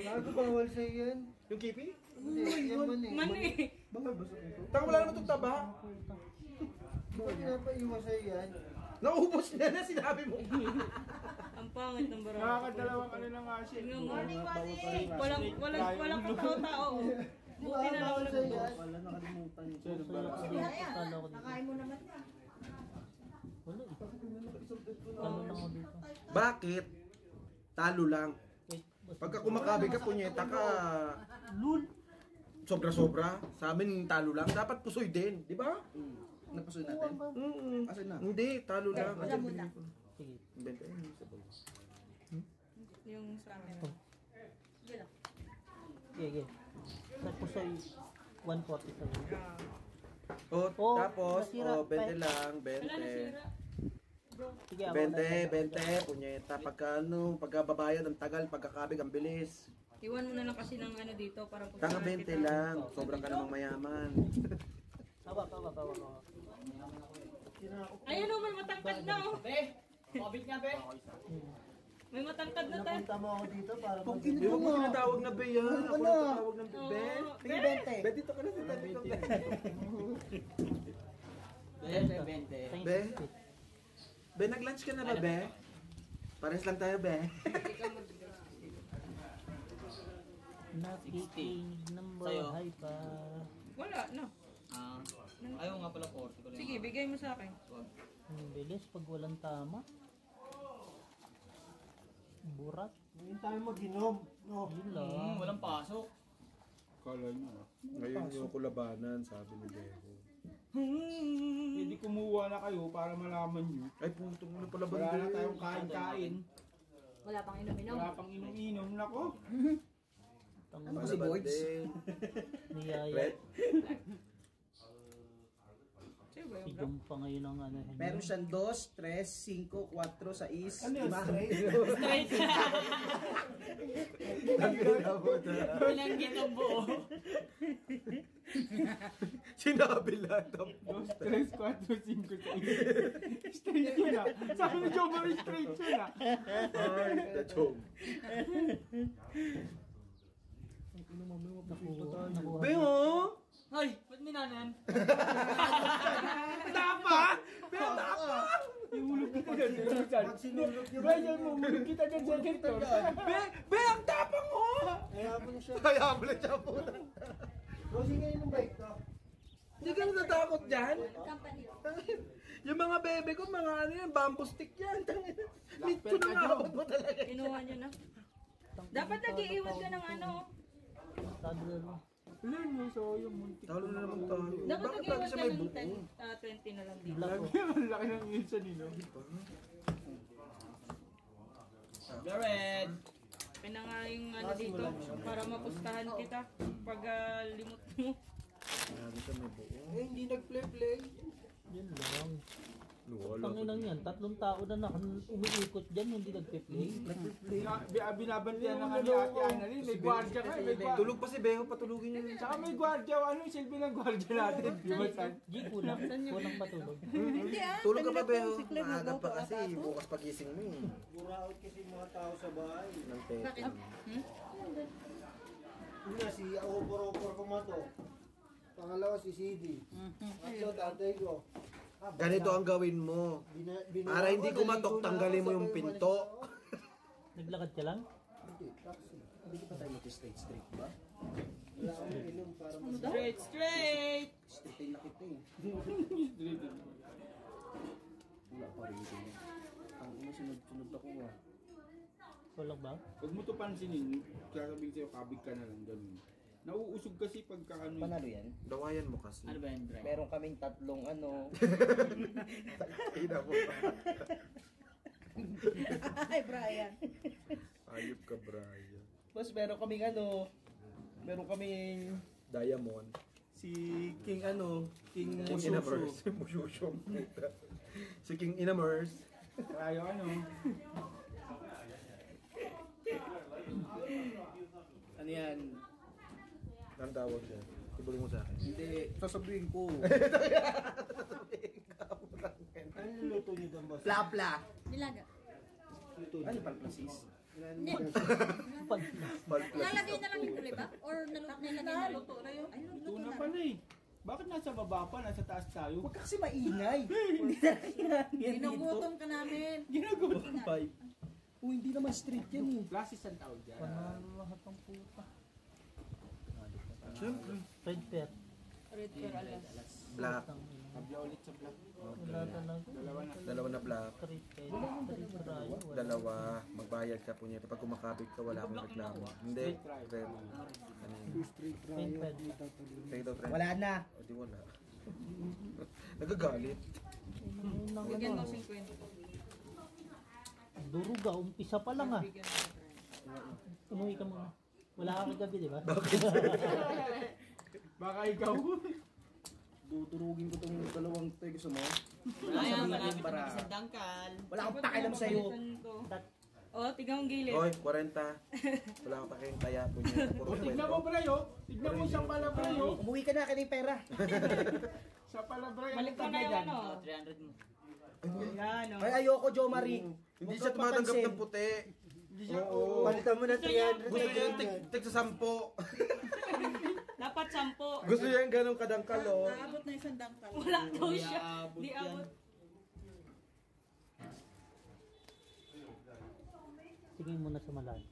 Speaker 7: Bago bawal sa'yo yan.
Speaker 1: Yung kipi?
Speaker 7: Hindi, yan man eh.
Speaker 5: mani.
Speaker 7: Bawal ba sa'yo ito?
Speaker 1: Taka, wala naman itong taba.
Speaker 7: Ba't napaiwas sa'yo yan?
Speaker 1: Naubos niya na, sinabi mo.
Speaker 5: Ang pangit ng barang.
Speaker 6: Nakakadalawang ano na nga siya.
Speaker 5: Tingnan mo.
Speaker 8: Morning, Wasi!
Speaker 5: Walang katao-tao. Buti na lang
Speaker 7: Bawal sa'yo
Speaker 5: nag
Speaker 7: yan. Wala nakalimutan yun.
Speaker 6: Siya nung bara.
Speaker 8: Sige na yan. Nakain mo naman yan.
Speaker 2: Wala eh. Ano lang ako dito.
Speaker 1: Bakit? Talo lang.
Speaker 2: Wait, basta.
Speaker 1: Pagka kumakabi ka, punyeta ka,
Speaker 2: Lul!
Speaker 1: sobra-sobra. Sa amin, talo lang. Dapat pusoy din, di ba?
Speaker 7: Napasoy natin? Asan na?
Speaker 1: Hindi, talo lang.
Speaker 8: Wala muna.
Speaker 2: Sige.
Speaker 1: Benta yun, sa bawah.
Speaker 5: yung sa amin.
Speaker 8: Sige lang.
Speaker 2: Sige. Tapos ay 140 sa loob.
Speaker 1: Oh,
Speaker 2: Oh,
Speaker 1: tapos,
Speaker 2: nasira.
Speaker 1: 20 lang,
Speaker 5: Wala na
Speaker 1: 20.
Speaker 5: sira.
Speaker 2: Sige, ako na.
Speaker 1: 20, punyeta. Pagka ano, pagkababayad, ang tagal, pagkakabig, ang bilis.
Speaker 5: Iwan mo na lang kasi ng ano dito para
Speaker 1: Tanga 20 lang, sobrang ka namang mayaman.
Speaker 2: Hawak.
Speaker 5: Ayun o, may matangkad na oh.
Speaker 4: Be! Mabit nga, be!
Speaker 5: May matangkad na tayo.
Speaker 7: Punta mo ako dito para
Speaker 1: Hindi mo tinatawag na be yan. Ako na tinatawag ng be.
Speaker 5: Oh,
Speaker 7: Sige,
Speaker 5: be.
Speaker 7: 20.
Speaker 1: Be, dito ka na sa tabi ko, be.
Speaker 4: Be, 20.
Speaker 1: Be? Be, nag-lunch ka na ba, be? Pares lang tayo, be.
Speaker 2: Nakikinig ng
Speaker 4: Sa'yo.
Speaker 2: bahay pa.
Speaker 5: Wala na.
Speaker 4: Ayaw nga pala 40 ko lang.
Speaker 5: Sige, bigay mo sa akin.
Speaker 2: Ang bilis pag walang tama. Burat.
Speaker 7: Ngayon tayo mag-inom. No.
Speaker 2: Yun lang.
Speaker 4: Walang pasok.
Speaker 6: Kala niyo.
Speaker 1: Ngayon yung kulabanan, sabi ni Beho.
Speaker 6: Hindi kumuha na kayo para malaman nyo.
Speaker 1: Ay, putong na pala ba?
Speaker 6: Wala na tayong kain-kain.
Speaker 8: Wala pang inom-inom.
Speaker 6: Wala pang inom-inom. Nako.
Speaker 2: Ano
Speaker 7: ba si Boyds?
Speaker 2: Niyaya.
Speaker 1: Red?
Speaker 5: Sino ba
Speaker 2: Si
Speaker 5: yung
Speaker 2: Jom pa ngayon ang ano.
Speaker 7: Meron siyang 2, 3, 5, 4, 6,
Speaker 6: Ano yun?
Speaker 7: 5.
Speaker 5: straight? Binanggit ang buo.
Speaker 1: Sinabi lahat ang
Speaker 6: 2, 3, 4, 5, 6. Straight yun ah. Sabi ni Joe Marie, straight yun ah.
Speaker 1: Ay, kachong.
Speaker 2: Nakuha.
Speaker 1: Beho!
Speaker 4: Ay! Ba't minanan?
Speaker 1: Tapa! Beho, tapa!
Speaker 6: Ihulog kita dyan.
Speaker 7: Pag sinulog yung...
Speaker 6: Brian mo, hulog kita dyan sa sector.
Speaker 1: Be, ang tapang mo!
Speaker 7: Kaya po na siya.
Speaker 1: Kaya mo na siya po.
Speaker 7: Bossing ngayon ng bike to.
Speaker 1: Hindi ka natatakot dyan?
Speaker 8: Company.
Speaker 1: Yung mga bebe ko, mga ano yan, bamboo stick yan. Nito na nga ako mo talaga.
Speaker 5: Kinuha niyo na. Dapat nag-iiwan ka ng ano.
Speaker 2: Sabi na lang.
Speaker 6: Learn mo, so yung muntik.
Speaker 1: Talo na naman tayo.
Speaker 5: Dapat
Speaker 1: Bakit
Speaker 5: nag-iwan
Speaker 1: lagi
Speaker 5: ka
Speaker 1: siya may
Speaker 5: ng
Speaker 1: buko?
Speaker 5: 20 na lang dito.
Speaker 2: Black
Speaker 6: Lagi ang laki ng ilsa nino.
Speaker 4: Jared!
Speaker 5: Kaya nga yung ano dito, para mapustahan kita pag limot mo.
Speaker 1: Lagi siya may buko.
Speaker 7: Eh, hindi nag-play-play.
Speaker 2: Yun lang.
Speaker 1: Wala.
Speaker 2: Tanginang yan. 3 tao na umiikot dyan, hindi nagpe-play.
Speaker 6: Binabantiyan na nga ni Ate Annalyn. May gwardiya ka. May gwardiya.
Speaker 1: Tulog pa si Beho, patulugin niyo.
Speaker 6: Tsaka may gwardiya. Ano yung silbi ng gwardiya natin? Di ba, San?
Speaker 2: G, kulang patulog.
Speaker 8: Hindi ah.
Speaker 1: Tulog ka pa,
Speaker 8: Kanina
Speaker 1: Beho.
Speaker 8: po si Claire
Speaker 1: Maaga
Speaker 8: nagawa
Speaker 1: pa
Speaker 8: pa
Speaker 1: kasi,
Speaker 8: ata to.
Speaker 1: bukas pagising mo eh.
Speaker 7: Buraot kasi mga tao sa bahay.
Speaker 1: Ng tekin.
Speaker 7: Yun nga, si Opor-Opor ko mo to. Pangalawa si CD. Pangatlo, tatay ko.
Speaker 1: Ganito ang gawin mo. Para hindi kumatok, tanggalin mo yung pinto.
Speaker 2: Naglakad ka lang?
Speaker 7: Hindi, taxi. Hindi pa tayo mag-straight ba? Wala akong inom para mas
Speaker 5: Straight!
Speaker 7: straight na kita eh. Wala pa rin ito. Ang ina, sunod ako ah.
Speaker 2: Walang ba?
Speaker 6: Huwag mo to pansinin, sasabihin sa'yo, kabig ka na lang, ganun. Nauusog kasi pagka ano.
Speaker 7: Panalo yan?
Speaker 1: Dawayan mo kasi.
Speaker 4: Ano ba yan, Brian?
Speaker 7: Meron kaming tatlong ano.
Speaker 1: Ina mo.
Speaker 8: Ay, Brian.
Speaker 1: Ayop ka, Brian.
Speaker 7: Tapos meron kaming ano. Meron kaming
Speaker 1: Diamond.
Speaker 7: si King ano. King
Speaker 1: King Inamers. Mushusho. Si King Inamers.
Speaker 6: Tayo ano.
Speaker 7: Ano yan?
Speaker 1: Ang tawag siya. Ibuli mo sa akin.
Speaker 7: Hindi, sasabihin ko. Ano luto niyo doon, boss? Plapla.
Speaker 8: Nilaga.
Speaker 7: Ano palplasis?
Speaker 8: Hindi.
Speaker 1: Malplas.
Speaker 8: Lalagay na lang yung kulay ba? Or nilagay na lang?
Speaker 3: Luto na yun.
Speaker 8: Ay,
Speaker 6: Ito
Speaker 8: luto
Speaker 6: na
Speaker 8: na.
Speaker 6: pala eh. Bakit nasa baba pa? Nasa taas tayo?
Speaker 7: Huwag ka kasi maingay. Hindi na kailangan yan dito.
Speaker 3: Ginugutom ka namin.
Speaker 7: Ginagawa ko pa. Oh, hindi naman street yan eh.
Speaker 6: Plasis ang tawag dyan.
Speaker 2: Panalo lahat ng puta.
Speaker 1: Siyempre.
Speaker 2: Red pair.
Speaker 3: Red pear alas.
Speaker 1: Black.
Speaker 6: Tabla ulit sa black.
Speaker 2: Wala talaga.
Speaker 6: Dalawa na.
Speaker 1: Dalawa na black.
Speaker 2: Red pair. Red rayo.
Speaker 1: Dalawa. Magbayad ka po niya. Pag kumakabig ka, wala akong reklamo. Hindi. Red. Ano yun?
Speaker 2: Red pair.
Speaker 1: Take daw, friend.
Speaker 7: Wala na.
Speaker 1: O di wala. Nagagalit.
Speaker 3: Bigyan mo 50.
Speaker 2: Duruga, umpisa pa lang ah. Umuwi ka muna. Wala ka kagabi, di ba?
Speaker 6: Baka ikaw.
Speaker 7: Dudurugin ko tong dalawang tayo gusto mo.
Speaker 5: Ayan,
Speaker 7: Sabihin
Speaker 5: malapit
Speaker 7: para-
Speaker 5: na sa dangkal.
Speaker 7: Wala akong pakialam sa'yo.
Speaker 5: Oh, tignan mong gilid.
Speaker 1: Oy, 40. Wala ka pa kayong taya po niya. Puro
Speaker 6: Tignan mo,
Speaker 1: kwento.
Speaker 6: Brayo. Tignan mo siya pala, Brayo.
Speaker 7: Umuwi ka na, kanina yung pera.
Speaker 6: Siya pala, Brayo.
Speaker 5: Balik mo na yung ano.
Speaker 4: 300 mo.
Speaker 5: Yan, oh.
Speaker 7: Ay, ayoko, Jo Marie.
Speaker 1: Hindi siya tumatanggap ng puti. Oo.
Speaker 7: Palitan mo na 300.
Speaker 1: Gusto niya yung tig sa 10.
Speaker 5: Dapat 10.
Speaker 1: Gusto niya yung ganong kadangkal, oh.
Speaker 3: Naabot na isang dangkal.
Speaker 5: Wala daw siya. Di abot.
Speaker 2: Tingin mo na sa malayo.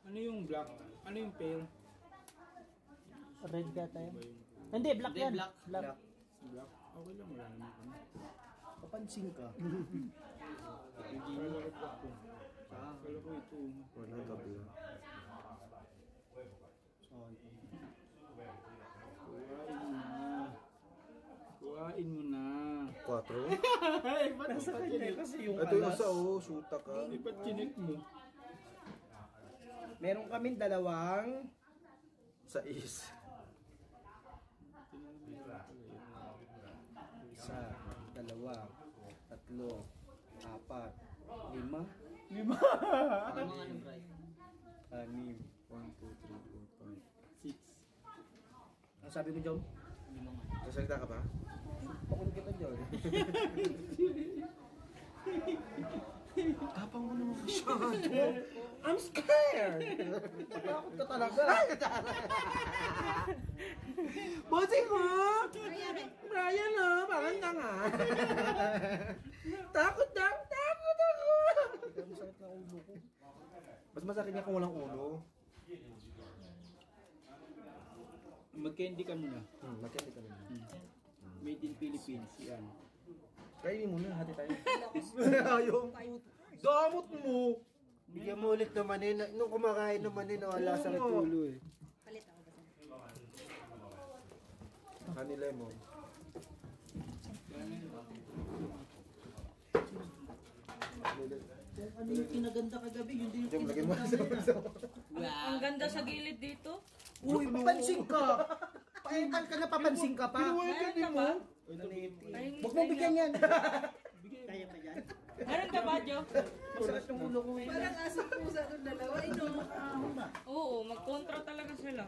Speaker 6: Ano yung black? Ano yung pale?
Speaker 2: Red ka tayo. Hindi, black yan.
Speaker 4: black.
Speaker 2: Black.
Speaker 6: Black? Okay lang, wala naman.
Speaker 7: Papansin ka.
Speaker 6: Kala ko black ko. Kala ko ito.
Speaker 1: Wala ka ba?
Speaker 6: Kuhain mo na.
Speaker 1: 4.
Speaker 6: Ay, ba't
Speaker 7: Nasa kanya kasi yung
Speaker 1: Ito yung
Speaker 7: alas.
Speaker 1: isa, oh. Shoota ka.
Speaker 6: Ay, ba't chinik mo?
Speaker 7: Meron kaming dalawang
Speaker 1: Sa is.
Speaker 7: isa, dalawa, tatlo, apat, lima,
Speaker 4: Ano mga ano, Brian?
Speaker 7: anim.
Speaker 1: 1, 2, 3, 4, 5.
Speaker 6: 6.
Speaker 7: Ang sabi mo, Jom?
Speaker 1: Sasalita ka ba?
Speaker 7: Pakul kita, Jom.
Speaker 1: Tapang mo naman masyado.
Speaker 7: I'm scared! Takot ka talaga.
Speaker 1: Bossing mo! Brian, oh. Parang ka nga. Takot na. Takot ako.
Speaker 7: Ang sakit ng ulo ko.
Speaker 1: Mas masakit niya kung walang ulo.
Speaker 6: Mag-candy ka muna.
Speaker 1: Magkati ka naman.
Speaker 6: Made in Philippines. Yan.
Speaker 1: Kainin mo na, hati tayo. Ayaw. Damot mo.
Speaker 7: Bigyan mo ulit naman eh. Nung kumakain naman eh, nawala sa ulo eh.
Speaker 8: Palit ako kasi.
Speaker 1: Honey lemon.
Speaker 2: Ano yung kinaganda kagabi? Yun din yung
Speaker 1: Diyan, lagyan mo
Speaker 2: kinaganda.
Speaker 1: sa
Speaker 5: Ang ganda sa gilid dito.
Speaker 7: Uy, papansin ka! Paipal ka na, papansin ka pa.
Speaker 5: Meron ka ba?
Speaker 7: Huwag mo bigyan yan. Kaya pa yan?
Speaker 5: Meron ka ba, Jo?
Speaker 7: Masakit ng ulo ko eh.
Speaker 3: Parang asong pusa itong dalawa. Ino.
Speaker 5: Oo, magkontra talaga sila.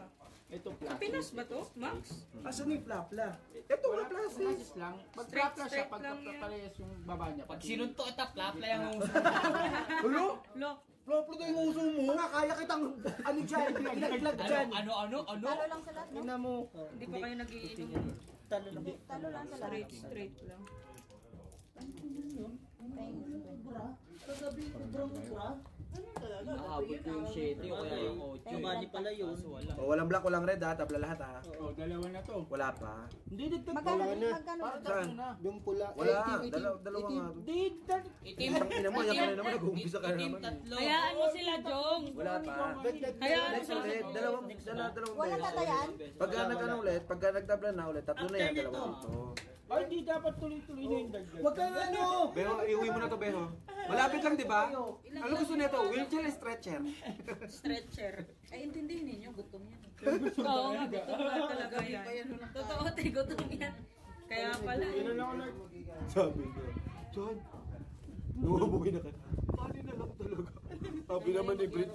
Speaker 6: Ito,
Speaker 5: Sa Pinas ba to, Max?
Speaker 7: Asan yung plapla?
Speaker 1: Ito nga plastic.
Speaker 6: Plasis lang. Pag-plapla siya,
Speaker 5: straight lang yan.
Speaker 6: pag-parehas yung baba niya.
Speaker 4: Pag sinuntok ito, plapla yung
Speaker 1: Ulo?
Speaker 5: Look,
Speaker 1: Floplo tayo yung uso mo.
Speaker 7: Mga kaya kitang ano dyan, ilaglag dyan.
Speaker 8: Talo lang sa lahat, no?
Speaker 7: Tingnan mo.
Speaker 5: Hindi pa kayo nag-iinom.
Speaker 8: Talo lang sa lahat.
Speaker 5: Straight lang.
Speaker 4: Nakahabot ko yung 7 o kaya yung 8. Mali pala yun.
Speaker 1: O, walang black, walang red ha. Tabla lahat ha.
Speaker 6: Oh, dalawa na to.
Speaker 1: Wala pa.
Speaker 6: Hindi, dagdag
Speaker 8: Magkano?
Speaker 7: Wala na.
Speaker 8: Magkano?
Speaker 1: Saan?
Speaker 7: Yung pula.
Speaker 1: Wala.
Speaker 7: 18.
Speaker 1: Dalawa nga.
Speaker 6: Hindi,
Speaker 4: Itim.
Speaker 1: Ang ina mo, yan ka na naman. Nag-uumpisa ka na
Speaker 4: Itim
Speaker 1: naman.
Speaker 4: tatlo.
Speaker 5: Hayaan mo sila, Jong.
Speaker 1: Wala pa.
Speaker 5: Hayaan mo
Speaker 1: Next
Speaker 5: sila.
Speaker 1: ulit. Dalawang
Speaker 8: Walang
Speaker 1: beses.
Speaker 8: tatayan?
Speaker 1: Pagka nag-ano ulit, pagka nagtabla na ulit, tatlo na yan, dalawa dito.
Speaker 6: Ay, hindi dapat tuloy-tuloy na yung dagdag.
Speaker 7: Wag kang ano.
Speaker 1: Beho, iuwi mo na to, Beho. Malapit lang, di ba? Ano gusto nito? Wheelchair or stretcher?
Speaker 5: Stretcher.
Speaker 8: Ay, intindihin ninyo, gutom yan.
Speaker 5: Oo nga, gutom nga talaga yan. Totoo, te, gutom yan. Kaya pala.
Speaker 6: Ano lang ulit.
Speaker 1: Sabi ko, John, nungabuhin na ka. Kanin na lang talaga. Sabi naman ni Brit,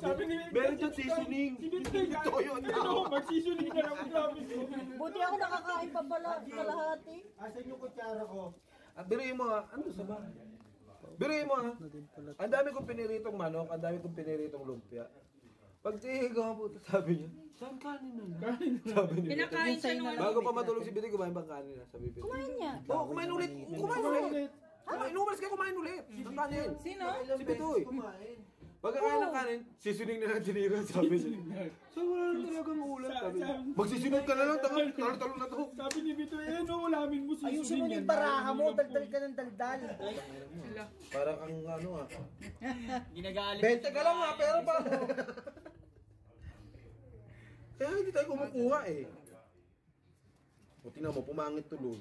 Speaker 1: meron dyan seasoning. Hindi toyo na.
Speaker 6: Ano, mag-seasoning na lang ang gamit mo.
Speaker 8: Buti ako nakakain pa pala kalahati.
Speaker 7: Asan yung kutsara ko?
Speaker 1: Biruin mo ha, ano sa ba? Biruin mo ha. Ang dami kong piniritong manok, ang dami kong piniritong lumpia. Pag tihigaw po, sabi niya, saan kanin na? Sabi niya.
Speaker 5: Pinakain siya nung
Speaker 1: Bago pa matulog si Biti, kumain bang kanin na? Sabi Biti.
Speaker 8: Kumain niya.
Speaker 1: Oo, kumain ulit. Kumain ulit. Inumalis ka, kumain ulit. Ang kanin.
Speaker 5: Sino?
Speaker 1: Si Bitoy. Pagkakain ng kanin, sisuning na lang tinira, sabi niya. So wala na talagang ulam, sabi niya. Magsisunod ka na lang, talo-talo na to.
Speaker 6: Sabi ni Vito, ano ulamin mo
Speaker 7: Ayusin mo
Speaker 6: seasoning
Speaker 7: na
Speaker 6: yan.
Speaker 7: yung baraha mo, daldal ka ng daldal.
Speaker 1: Parang ang ano ah.
Speaker 4: Ginagalit.
Speaker 1: 20 ka lang ha, pero pa. Kaya hindi tayo kumukuha eh. O tingnan mo, pumangit tuloy.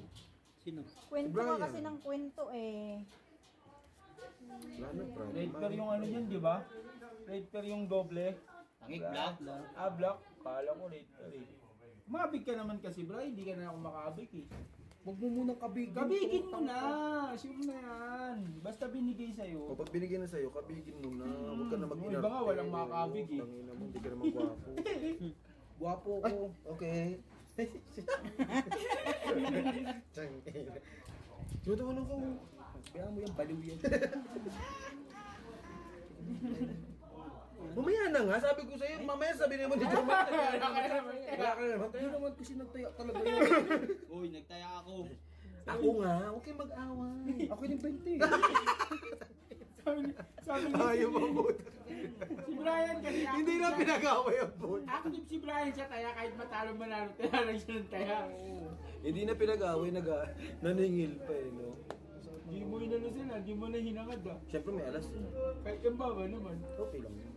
Speaker 8: Kwento
Speaker 1: Brian.
Speaker 8: ka kasi ng kwento eh.
Speaker 1: Wala na, problem.
Speaker 6: Red per yung ano yun, di ba? Red per yung doble.
Speaker 4: Tangik black.
Speaker 6: Ah, black. Kala ko red per eh. Mabig ka naman kasi, bro. Hindi ka na ako makabig eh.
Speaker 7: Huwag mo munang kabigin.
Speaker 6: Kabigin mo na! Sure na yan. Basta binigay sa'yo.
Speaker 1: Kapag binigyan na sa'yo, kabigin mo na. Huwag ka na
Speaker 6: Yung
Speaker 1: mag-inarte.
Speaker 6: iba nga, walang makakabig eh.
Speaker 1: Tangina mo, hindi ka naman gwapo.
Speaker 7: Guwapo ko.
Speaker 1: Okay. Tutuwa ko.
Speaker 7: Kaya mo yung baliw yan.
Speaker 1: Mamaya na nga, sabi ko sa'yo, mamaya sabi naman ni Joma. Wala ka naman.
Speaker 7: Hindi naman kasi nagtaya talaga yun.
Speaker 4: Uy, nagtaya ako.
Speaker 1: Ako nga, huwag kayong mag-away.
Speaker 7: Ako yung 20.
Speaker 6: Sabi ni
Speaker 1: Ayaw mabuti.
Speaker 6: si Brian kasi active
Speaker 1: Hindi na
Speaker 6: siya.
Speaker 1: pinag-away ang buti.
Speaker 6: Active si Brian siya, kaya kahit matalo manalo, taya lang siya ng taya.
Speaker 1: Hindi na pinag-away, naningil pa eh, no?
Speaker 6: Di mo inano sila, di mo na hinangad ah.
Speaker 1: Siyempre may alas.
Speaker 6: Kahit yung baba naman.
Speaker 1: Okay lang yun.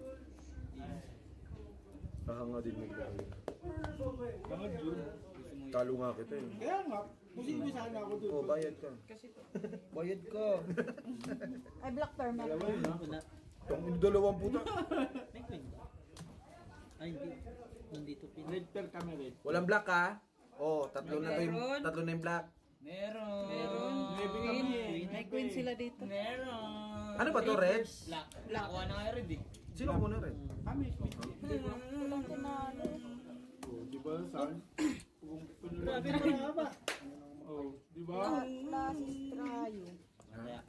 Speaker 1: Kahanga din mag-away.
Speaker 6: Hangad yun.
Speaker 1: Talo nga kita eh.
Speaker 6: Kaya nga, pusin mo sana ako doon.
Speaker 1: Oh, bayad ka.
Speaker 7: Bayad ka.
Speaker 8: Ay, black pearl meron.
Speaker 6: Dalawa yun ah.
Speaker 1: Yung dalawang puta.
Speaker 4: Ay, hindi. Nandito pin.
Speaker 6: Red per kami red.
Speaker 1: Walang black ha? Oh, tatlo na yung black.
Speaker 4: Meron.
Speaker 6: Maybe kami eh.
Speaker 8: May queen sila dito.
Speaker 4: Meron.
Speaker 1: Ano ba to, red?
Speaker 4: Black. Nakuha na nga red eh.
Speaker 1: Sino ko na red?
Speaker 6: Kami,
Speaker 8: Walang tinalo.
Speaker 6: oh, di ba, San? Kung
Speaker 7: Grabe ka nga ba?
Speaker 6: oh, di ba?
Speaker 8: Last is trayo.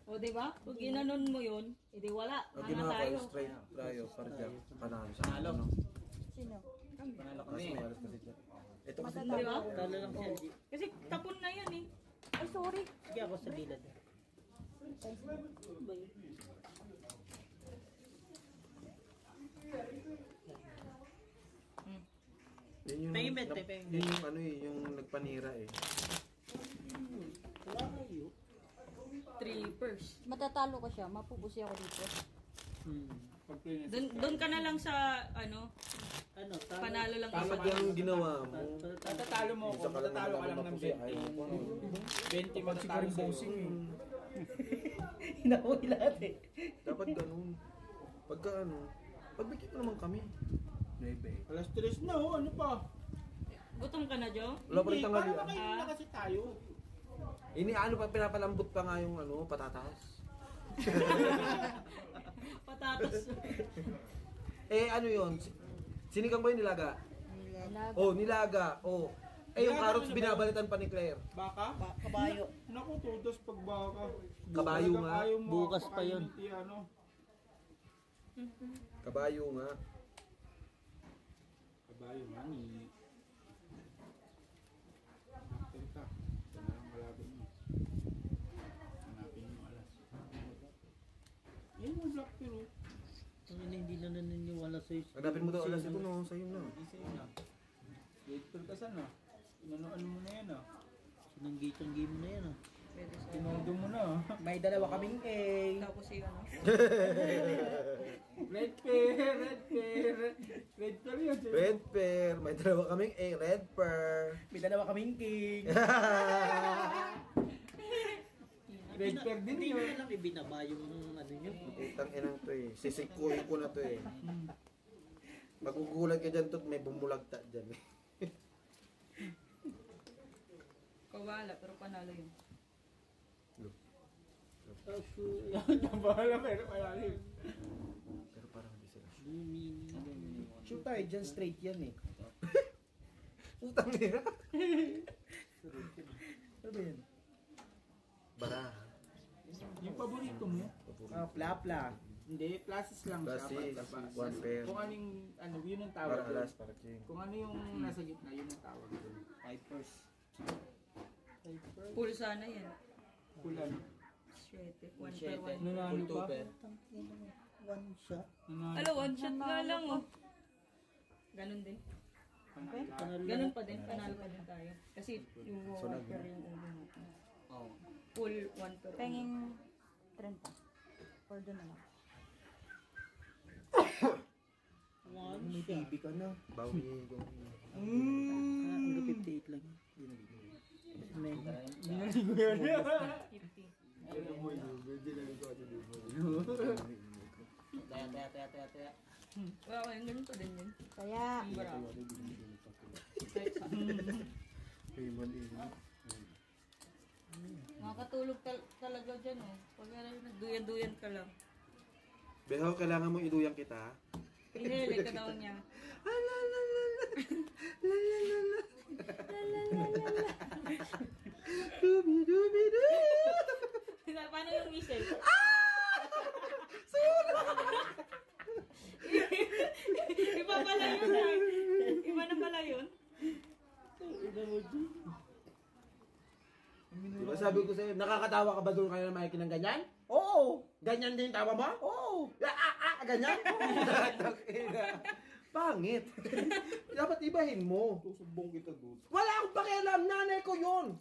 Speaker 5: O, di ba? Pag ginanon mo yun, edi wala.
Speaker 1: Ang
Speaker 5: Ano
Speaker 1: ginawa
Speaker 5: tayo?
Speaker 1: ko, straight tayo, parang panalo sa
Speaker 4: Panalo.
Speaker 1: ano.
Speaker 8: Sino?
Speaker 4: Panalo
Speaker 1: Mas
Speaker 4: kami.
Speaker 1: may alas kasi siya. Ito kasi
Speaker 5: Di ba?
Speaker 4: Talo lang siya.
Speaker 5: Kasi tapon na yan eh.
Speaker 8: Ay, sorry.
Speaker 4: Sige ako sa dilad.
Speaker 1: yun yung,
Speaker 4: Payment eh, payment.
Speaker 1: yun yung ano eh, yung nagpanira eh.
Speaker 5: Trippers.
Speaker 8: Matatalo ko siya. Mapubusi ako dito.
Speaker 6: Pag-play na
Speaker 5: Doon ka na lang sa, ano,
Speaker 4: Ano?
Speaker 5: panalo lang
Speaker 1: Kapag
Speaker 5: isa.
Speaker 1: yung ginawa mo,
Speaker 6: Matatalo mo ako, matatalo ka lang ng 20. 20 matatalo sa'yo.
Speaker 4: Hinawi lahat eh.
Speaker 1: dapat ganun. Pagka ano, pagbigyan mo naman kami.
Speaker 6: Alas 3 na oh, ano pa?
Speaker 5: Gutom ka na, Jo?
Speaker 1: Wala pa rin
Speaker 6: Para
Speaker 1: tanghalian.
Speaker 6: makainin na kasi tayo.
Speaker 1: Ini ano pa, pinapalambot pa nga yung ano, patatas.
Speaker 5: Patatas.
Speaker 1: Eh ano yun? Sinigang ba yung nilaga? Oh, nilaga. Oh. Eh yung
Speaker 6: Nilaga
Speaker 1: carrots
Speaker 6: ano ba?
Speaker 1: binabalitan pa ni Claire.
Speaker 6: Baka?
Speaker 4: Kabayo.
Speaker 6: Naku, tutos pag baka.
Speaker 1: Kabayo nga.
Speaker 6: Ayaw mo
Speaker 4: Bukas
Speaker 6: ako
Speaker 4: pa yun.
Speaker 6: pakainin, ano.
Speaker 1: Kabayo nga.
Speaker 6: Kabayo, mani. Teka, ito na lang malabon mo. Hanapin mo alas. Yan yung black pero.
Speaker 2: Ang ina, hindi na naniniwala sa'yo.
Speaker 1: Hanapin mo daw alas ito no, sa'yo na.
Speaker 6: Hindi sa'yo na. Gate ka sana. Inano-ano mo na yan ah.
Speaker 2: Sinanggay-tanggi mo na yan ah.
Speaker 5: Pwede sa
Speaker 6: Tinodo mo na ah.
Speaker 4: May dalawa kaming A.
Speaker 5: Tapos yung ano.
Speaker 6: Red pear, red pear. Red pear yun.
Speaker 1: Red pear. May dalawa kaming A, red pear.
Speaker 4: May dalawa kaming king.
Speaker 6: Red pear din
Speaker 2: Hindi
Speaker 6: yun.
Speaker 2: nyo lang ibinaba yung ano nyo.
Speaker 1: Utang inang to eh. Sisikuhin ko na to eh. Magugulat ka dyan to, may bumulagta dyan eh.
Speaker 5: Kawala, pero panalo yun.
Speaker 6: Bahala pero malalim.
Speaker 1: Pero parang hindi sila.
Speaker 4: Shoot tayo dyan, straight yan eh.
Speaker 1: Utang nila.
Speaker 4: Ano ba yan?
Speaker 1: Baraha.
Speaker 6: Yung paborito mo?
Speaker 4: Pla-pla.
Speaker 6: Hindi, pluses lang siya.
Speaker 1: Pluses,
Speaker 6: basta
Speaker 1: one pair.
Speaker 6: Kung anong, ano, yun ang tawag
Speaker 1: Para
Speaker 6: doon.
Speaker 1: alas, para king.
Speaker 6: Kung ano yung nasa gitna, yun ang tawag doon.
Speaker 4: Vipers.
Speaker 5: Full sana yan.
Speaker 6: Kulan.
Speaker 5: 7. 1 per 1.
Speaker 6: Nanalo pa?
Speaker 2: One shot.
Speaker 6: Nanalo.
Speaker 5: Alo, one shot nga lang oh. Ganun din.
Speaker 6: Panalo.
Speaker 5: Ganun pa din. Panalo pa din tayo. Kasi yung 1 per yung ulo natin. Full 1 per 1.
Speaker 8: Penging 30. Or doon na lang.
Speaker 2: One
Speaker 4: May
Speaker 2: shot.
Speaker 4: TV ka na.
Speaker 1: Bawi.
Speaker 2: Hanggang 58 lang. May
Speaker 6: Binaligo yan.
Speaker 5: 50. Wala ko yung ganun pa din yun.
Speaker 8: Kaya,
Speaker 5: Ang barako. Makakatulog talaga dyan oh. Pag nagduyan-duyan ka lang.
Speaker 1: Beho, kailangan mo iduyang kita.
Speaker 5: Inihilig ka daw niya. Paano yung whistle? Iba pala yun ah. Iba na pala yun.
Speaker 1: Diba sabi ko sa'yo, nakakatawa ka ba doon kayo na makikin ng ganyan?
Speaker 4: Oo!
Speaker 1: Ganyan din tawa mo?
Speaker 4: Oo!
Speaker 1: Ganyan? Pangit. Dapat ibahin mo. Susumbong kita doon. Wala akong pakialam, nanay ko yun.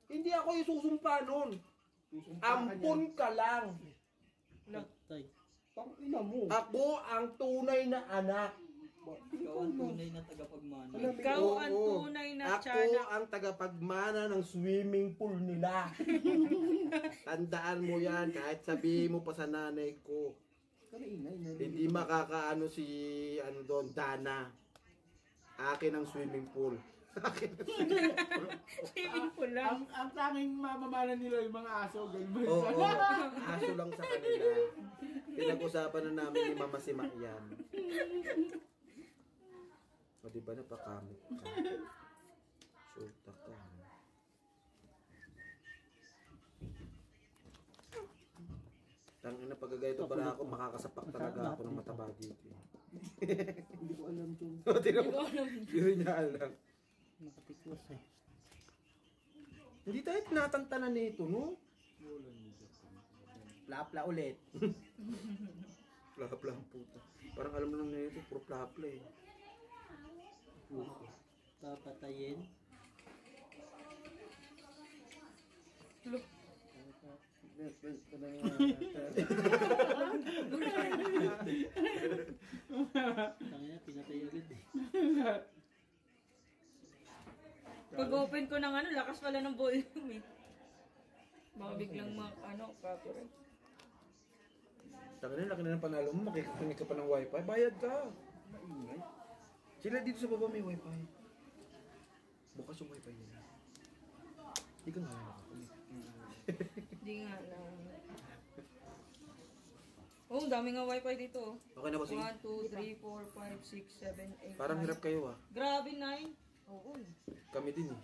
Speaker 1: Hindi ako isusumpa nun. Ampun ka lang.
Speaker 2: tay.
Speaker 4: Pang-ina mo.
Speaker 1: Ako ang tunay na anak.
Speaker 4: Ikaw ang tunay na tagapagmana.
Speaker 5: Ikaw ang tunay na
Speaker 1: Ako
Speaker 5: tiyanak.
Speaker 1: ang tagapagmana ng swimming pool nila. Tandaan mo yan, kahit sabihin mo pa sa nanay ko. Hindi makakaano si doon, Dana. Akin ang swimming pool.
Speaker 5: Swimming pool lang.
Speaker 6: Ang tanging mamamana nila yung mga aso. Ganun ba?
Speaker 1: Oo, aso lang sa kanila. Pinag-usapan na namin ni Mama si Mayan. O diba napakamit ka? Sulta ka. Tangin na pagkagayto para ako, makakasapak talaga ako ng mataba dito.
Speaker 4: Hindi ko alam ito.
Speaker 1: Hindi niya alam.
Speaker 2: Nakatikwas eh.
Speaker 1: Hindi tayo tinatantanan nito, no?
Speaker 4: Pla-pla ulit.
Speaker 1: Plapla ang puta. Parang alam mo lang na ito, puro plapla eh.
Speaker 2: Papatayin. Tangina, pinatay agad eh.
Speaker 5: Pag open ko ng ano, lakas pala ng volume eh. Baka biglang copyright.
Speaker 1: Tangin na, laki na ng panalo mo, makikita ka pa ng wifi, bayad ka. Maingay. Sila dito sa baba may wifi. Bukas yung wifi nila. Hindi ka nga nakakulit.
Speaker 5: Hindi nga lang. Oh, dami nga wifi dito.
Speaker 1: Okay na ba sige?
Speaker 5: 1, 2, 3, 4, 5, 6, 7, 8,
Speaker 1: Parang hirap kayo ah.
Speaker 5: Grabe, 9. Oo.
Speaker 1: Kami din eh.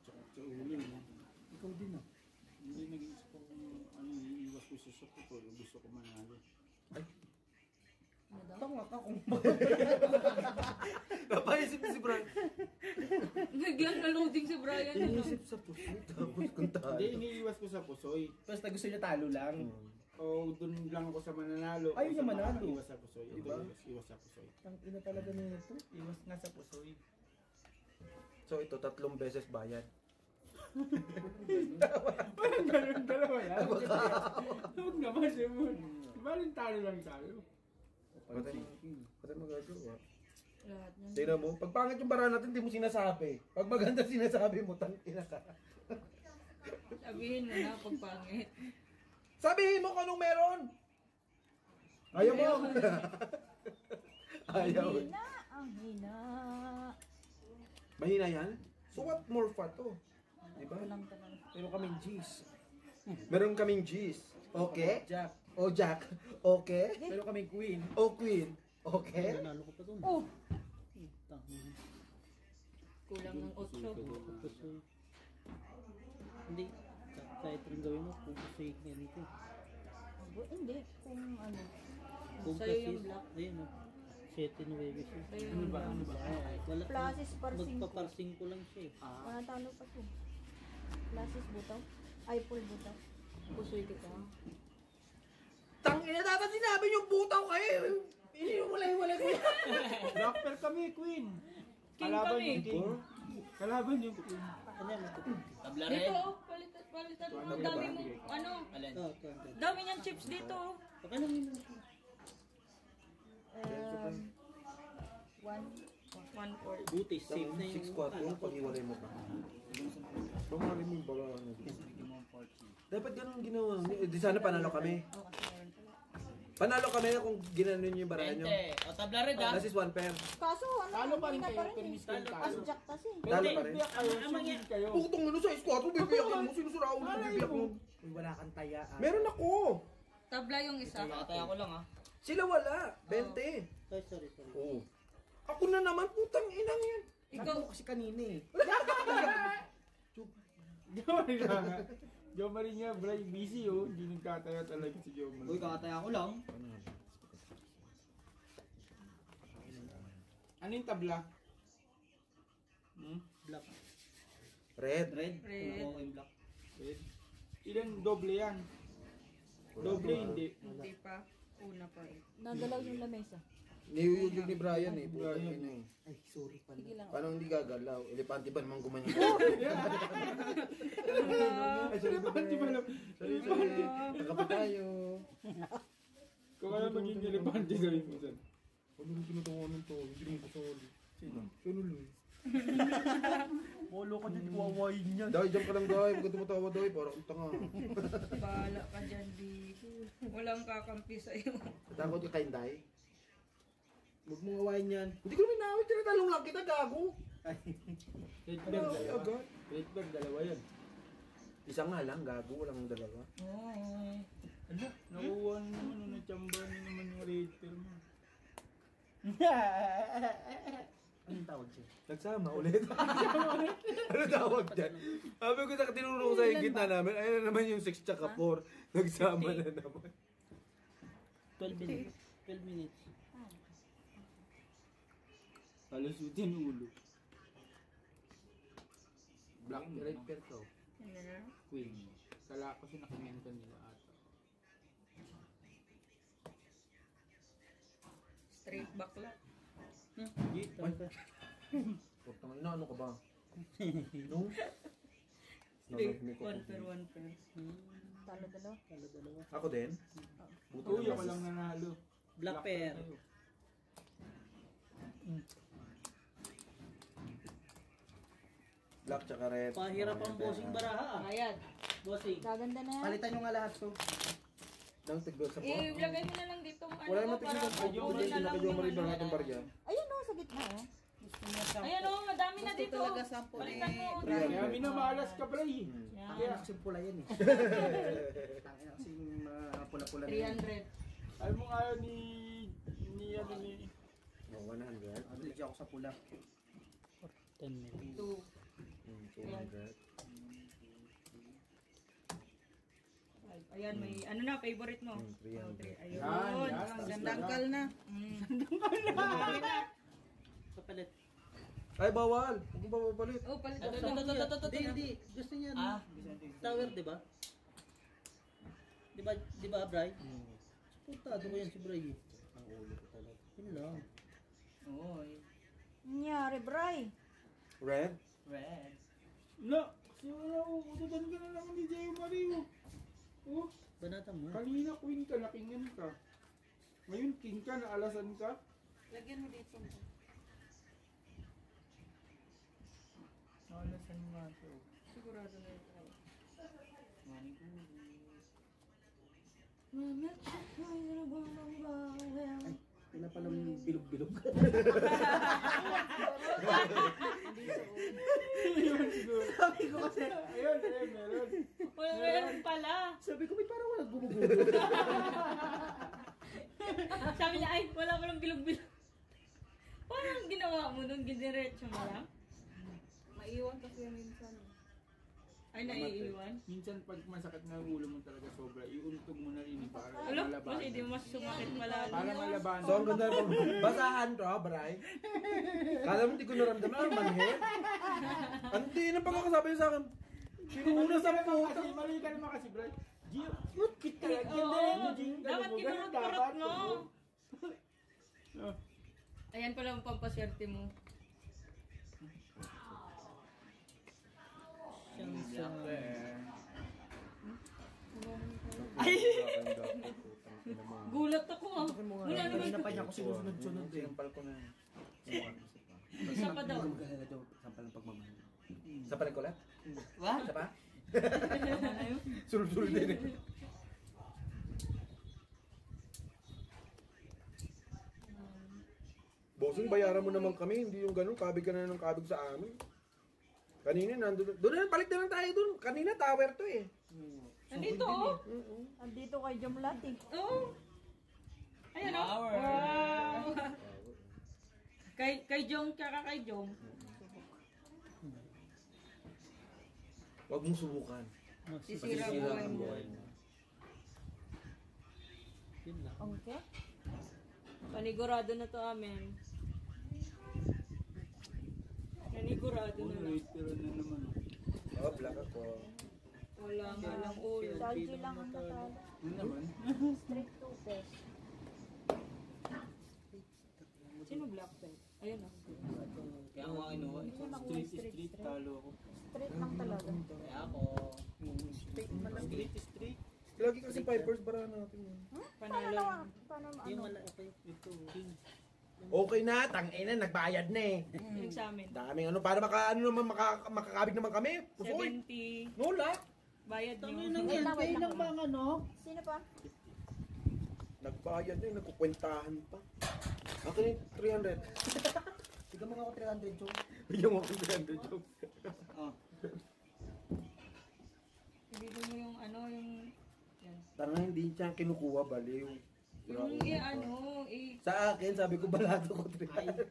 Speaker 6: Sa ulo mo.
Speaker 2: Ikaw din ah.
Speaker 6: Hindi nag-iisip ko kung ano iiwas ko sa shop ko. Gusto ko manalo.
Speaker 8: Ano daw?
Speaker 7: Tama ka kung
Speaker 1: Napaisip si Brian.
Speaker 5: Biglang na-loading si Brian.
Speaker 1: Inisip sa puso. Tapos kung tayo.
Speaker 6: Hindi, iniiwas ko sa pusoy.
Speaker 7: basta gusto niya talo lang.
Speaker 6: O dun lang ako sa mananalo.
Speaker 7: Ayaw niya manalo.
Speaker 6: Iwas sa pusoy. Ito,
Speaker 7: Diba?
Speaker 6: iwas sa pusoy.
Speaker 7: Ang ina talaga nito.
Speaker 6: Iwas nga sa pusoy.
Speaker 1: So ito, 3 beses bayad.
Speaker 6: Parang ganun dalawa yan. Huwag naman, Simon. Baling talo lang tayo.
Speaker 1: Patay magagawa.
Speaker 8: Lahat yan.
Speaker 1: Tingnan mo, pag pangit yung bara natin, hindi mo sinasabi. Pag maganda sinasabi mo, tangina ka.
Speaker 5: Sabihin mo na pag pangit.
Speaker 1: Sabihin mo kung anong meron! Ayaw mo! Ayaw.
Speaker 8: Hina, ang hina.
Speaker 1: Mahina yan? So what more fat to? Diba?
Speaker 8: Walang tanong.
Speaker 7: Pero kaming G's.
Speaker 1: Meron kaming G's. Okay?
Speaker 7: Jack.
Speaker 1: O Jack. Okay?
Speaker 7: Pero kaming Queen.
Speaker 1: O Queen. Okay?
Speaker 2: Nanalo ko pa doon.
Speaker 8: Oh!
Speaker 2: Tangin.
Speaker 5: Kulang ng 8.
Speaker 2: Pusoy. Hindi. Kahit rin gawin mo, pupusoy ka nito.
Speaker 8: Hindi, kung ano.
Speaker 2: Kung
Speaker 5: Sa'yo yung
Speaker 2: kasi,
Speaker 5: black.
Speaker 2: ayun o. 7-9 siya.
Speaker 5: Sa'yo
Speaker 6: Ano
Speaker 5: yung
Speaker 6: ba? Ano ba?
Speaker 2: Wala.
Speaker 8: Plasis parsing ko.
Speaker 2: Magpaparsing ko lang siya eh.
Speaker 8: Manatalo pa to. Plasis butaw. Ay, full butaw.
Speaker 5: pusoy kita.
Speaker 1: Tangina, dapat sinabi yung butaw kayo. Iniwalay-walay ko yan.
Speaker 6: Blackper kami, Queen.
Speaker 5: King
Speaker 6: Kalaban
Speaker 5: kami.
Speaker 6: yung King. Kalaban yung Queen.
Speaker 2: Ano yan?
Speaker 5: Dito, oh, palitan mo. Ang dami mo, ano,
Speaker 2: Ito.
Speaker 5: dami niyang chips dito. oh.
Speaker 2: Okay lang yun.
Speaker 5: 1/4.
Speaker 2: Buti, safe na yung
Speaker 1: 6-4, pag-iwalay mo pa. Bumari mo yung baga. Dapat ganun ginawa. Di sana panalo kami.
Speaker 5: Oh, kasi meron pala.
Speaker 1: Panalo kami kung ginanon nyo yung bara nyo.
Speaker 9: O tabla red ha.
Speaker 1: This is 1 pair.
Speaker 8: Kaso, ano,
Speaker 6: Talo pa rin
Speaker 8: hina
Speaker 6: kayo,
Speaker 8: pa rin eh.
Speaker 6: permis kayo
Speaker 8: As
Speaker 6: talo.
Speaker 8: Jack kasi.
Speaker 1: Talo pa rin.
Speaker 6: Biyak kayo, sugin kayo.
Speaker 1: Putong ano sa 4, bibiyakin mo. Sinusura mo, bibiyak mo.
Speaker 7: Uy, wala kang tayaan.
Speaker 1: Meron ako.
Speaker 5: Tabla yung isa.
Speaker 9: Nakataya ko lang ha.
Speaker 1: Sila wala. 20.
Speaker 2: Ay, sorry.
Speaker 1: Oo. Ako na naman, putang inang yan.
Speaker 5: Ikaw,
Speaker 7: Kasi kanina eh.
Speaker 6: Jomari lang ha. Jomari nga, Bray, busy oh. Hindi nagkataya talaga si Jomari.
Speaker 9: Uy, kakataya ko lang.
Speaker 6: Ano yung tabla?
Speaker 2: Black.
Speaker 1: Red.
Speaker 9: Red.
Speaker 5: Red.
Speaker 9: Ako yung black.
Speaker 6: Red. Ilan doble yan? Doble hindi.
Speaker 5: hindi pa. Una pa eh.
Speaker 8: Nagalaw yung lamesa.
Speaker 1: Niyuyugig ni Brian eh. Putang
Speaker 6: Brian.
Speaker 1: ina eh.
Speaker 7: Ay, sorry pala.
Speaker 8: Sige lang.
Speaker 1: Paano hindi gagalaw? Elepante ba naman gumanyan? Ay, sorry ba?
Speaker 6: Di ba lang?
Speaker 1: Sorry, sorry. Nakapit tayo.
Speaker 6: Kung kaya maging elepante sa minsan.
Speaker 1: Ano rin tinatawanan to? Hindi mo kasali. Sino? Sino Luy?
Speaker 7: Polo ka dyan, wawain niya.
Speaker 1: Dahil dyan ka lang dahil. Huwag ka tumatawa dahil. Parang kang tanga.
Speaker 5: Bahala ka dyan, Biko. Walang kakampi sa'yo.
Speaker 1: Takot ka kain dahil.
Speaker 7: Huwag mong awayin yan.
Speaker 1: Hindi ko naman nawit. Tinatalong lang kita, gago.
Speaker 6: Red
Speaker 1: Ano,
Speaker 6: bag dalawa.
Speaker 1: agad.
Speaker 6: Red bag dalawa yan.
Speaker 1: Isa nga lang, gago. Walang dalawa.
Speaker 6: Ano? Nakuha naman, na-chamba na naman yung red pair mo.
Speaker 7: Anong tawag siya?
Speaker 1: Nagsama ulit. Ano tawag dyan? Sabi ko na tinuro ko sa yung gitna namin. Ayun na naman yung 6 tsaka 4. Nagsama na naman.
Speaker 2: 12 minutes. 12 minutes.
Speaker 6: Kalusutin ulo. Black
Speaker 1: Red pair to.
Speaker 5: Ano na?
Speaker 6: Queen. Kala ko sinakimenta nila ata.
Speaker 5: Straight bakla.
Speaker 6: Hindi.
Speaker 1: Putang ina, ano ka ba? No?
Speaker 5: Straight 1/1
Speaker 8: Talo dalawa.
Speaker 2: Dalawa.
Speaker 1: Ako din? Buti
Speaker 6: Uy, ako
Speaker 1: naman.
Speaker 6: lang nanalo.
Speaker 2: Black pair.
Speaker 6: tayo.
Speaker 1: Black tsaka red.
Speaker 2: Pahirap ang bossing baraha.
Speaker 5: Bayad.
Speaker 2: Bossing.
Speaker 8: Gaganda na yan.
Speaker 7: Palitan nyo nga lahat to.
Speaker 1: Nang tigol sa po.
Speaker 5: Ilagay mo na lang dito ang ano
Speaker 1: Wala
Speaker 5: ko
Speaker 1: naman
Speaker 5: para
Speaker 1: tigil sa po.
Speaker 5: mapunin na lang
Speaker 1: Nakadyo
Speaker 5: yung
Speaker 1: mo rin ba
Speaker 5: ano.
Speaker 1: natin barya?
Speaker 8: Ayun o, sa gitna o.
Speaker 9: Gusto niya sa...
Speaker 5: Ayan o, madami na
Speaker 9: Gusto
Speaker 5: dito.
Speaker 9: talaga sample
Speaker 5: Balikan mo.
Speaker 9: eh.
Speaker 1: Brian.
Speaker 6: Kaya minamalas ka, Bray.
Speaker 5: Yan.
Speaker 7: Kaya kasi pula yan eh. Tangina kasi yung mga pula-pula na yan.
Speaker 5: 300.
Speaker 6: Alam mo nga yun ni ano ni...
Speaker 1: Oh, 100.
Speaker 7: Allergy ako sa pula.
Speaker 2: 10 minutes.
Speaker 5: 2.
Speaker 1: 200.
Speaker 5: Ayan, may ano na, favorite mo.
Speaker 1: 300.
Speaker 5: Ayun.
Speaker 6: Yan ang
Speaker 3: Sandangkal na.
Speaker 2: Kapalit.
Speaker 1: Ay, bawal. Huwag mo papapalit.
Speaker 5: Oh, palit
Speaker 2: Ito,
Speaker 5: ako.
Speaker 2: Hindi. Gusto niya. Tower, di ba? Di ba, Bray? Puntado ko yan si Bray. Ang ulo ko talaga. Yun lang.
Speaker 9: Oo.
Speaker 8: Nangyari, Bray.
Speaker 1: Red?
Speaker 9: Red.
Speaker 6: No, kasi wala ko. Kututan ka na naman ni Jay Mario. Oh,
Speaker 2: Banata mo.
Speaker 6: kanina queen ka, nakingan ka. Ngayon king ka, naalasan ka.
Speaker 3: Lagyan mo dito.
Speaker 9: Nakalasan mo nga ito.
Speaker 5: Sigurado na ito.
Speaker 7: Yun na palang bilog-bilog.
Speaker 6: Ayun siguro.
Speaker 7: Sabi ko kasi,
Speaker 6: Ayun, meron.
Speaker 5: Wala, meron pala.
Speaker 7: sabi ko, may parang walang gumugulo.
Speaker 5: Sabi niya, ay, wala palang bilog-bilog. Parang ginawa mo nung giniretso mo lang?
Speaker 3: Maiwan kasi minsan.
Speaker 5: Ay, naiiwan?
Speaker 6: Minsan pag masakit na ang ulo mo talaga sobra, iuntog mo na rin para
Speaker 5: Alam,
Speaker 6: malabanan.
Speaker 5: mas hindi mas sumakit pala.
Speaker 6: Para malabanan.
Speaker 1: So, ang ganda ng basahan to, ha, Bray? Kala mo hindi ko naramdaman. Ano, manhid? Hindi na pagkakasabi niya sa akin. Sinuna sa puta.
Speaker 6: Mali ka naman kasi, Bray. Gio, kita.
Speaker 5: Oo, dapat kinurot-kurot mo. Ayan pala ang pampaswerte mo. Gulat ako ah. Wala naman.
Speaker 7: Kanina pa niya ako sinusunod-sunod eh.
Speaker 1: Sampal ko na.
Speaker 5: Isa pa daw.
Speaker 7: Sampal ng pagmamahal.
Speaker 1: Sa palikulat?
Speaker 9: What?
Speaker 1: Isa pa? Sulul-sulul din eh. Bossing, bayaran mo naman kami. Hindi yung ganun. Kabig ka na ng kabig sa amin. Kanina nandun. Doon na, balik na lang tayo doon. Kanina tower to eh.
Speaker 5: Nandito oh.
Speaker 8: Andito kay Jomlat eh.
Speaker 5: Oo. Ayan oh.
Speaker 9: Power.
Speaker 5: Wow. Kay Jong, tsaka kay Jong.
Speaker 1: Huwag mong subukan.
Speaker 5: Sisira
Speaker 1: Masisira
Speaker 5: buhay
Speaker 1: ang
Speaker 5: mo.
Speaker 1: buhay mo.
Speaker 2: Yun lang.
Speaker 8: Okay.
Speaker 5: Panigurado na to amin. Nanigurado na lang.
Speaker 6: Pero na naman.
Speaker 1: Oh, black ako.
Speaker 5: Wala nga lang ulo.
Speaker 8: Salji lang ang natalo.
Speaker 6: Ano naman?
Speaker 8: Straight to test.
Speaker 5: Sino black belt? Ayun oh.
Speaker 9: Kaya ako kinuha.
Speaker 8: Hindi naman ako
Speaker 6: Street,
Speaker 8: straight,
Speaker 6: street,
Speaker 8: straight.
Speaker 6: talo ako.
Speaker 8: Straight lang talaga.
Speaker 9: Kaya ako.
Speaker 6: Street, street.
Speaker 1: Lagi kasi Pipers, bara natin yun.
Speaker 8: Paano naman? Paano
Speaker 2: Yung
Speaker 8: ano?
Speaker 2: malaki ito. King.
Speaker 1: Okay na, tangina, nagbayad na eh.
Speaker 5: Yung sa amin.
Speaker 1: Daming ano, para makakabig naman kami. Pusoy.
Speaker 5: 70.
Speaker 1: No luck.
Speaker 5: Bayad
Speaker 2: Tangin
Speaker 5: nyo.
Speaker 2: ng
Speaker 8: Wait lang, wait
Speaker 2: LK
Speaker 8: lang.
Speaker 2: lang bang ano?
Speaker 8: Sino pa?
Speaker 1: Nagbayad na, nagkukwentahan pa. Akin yung 300.
Speaker 7: Tiga mga ako 300, Joe.
Speaker 1: Bigyan mo ako 300 joke.
Speaker 5: Ibigay mo yung ano, yung... Yan.
Speaker 1: Tanga, hindi siya kinukuha, baliw.
Speaker 5: Yung ano,
Speaker 1: Sa akin, sabi ko balado ko 300.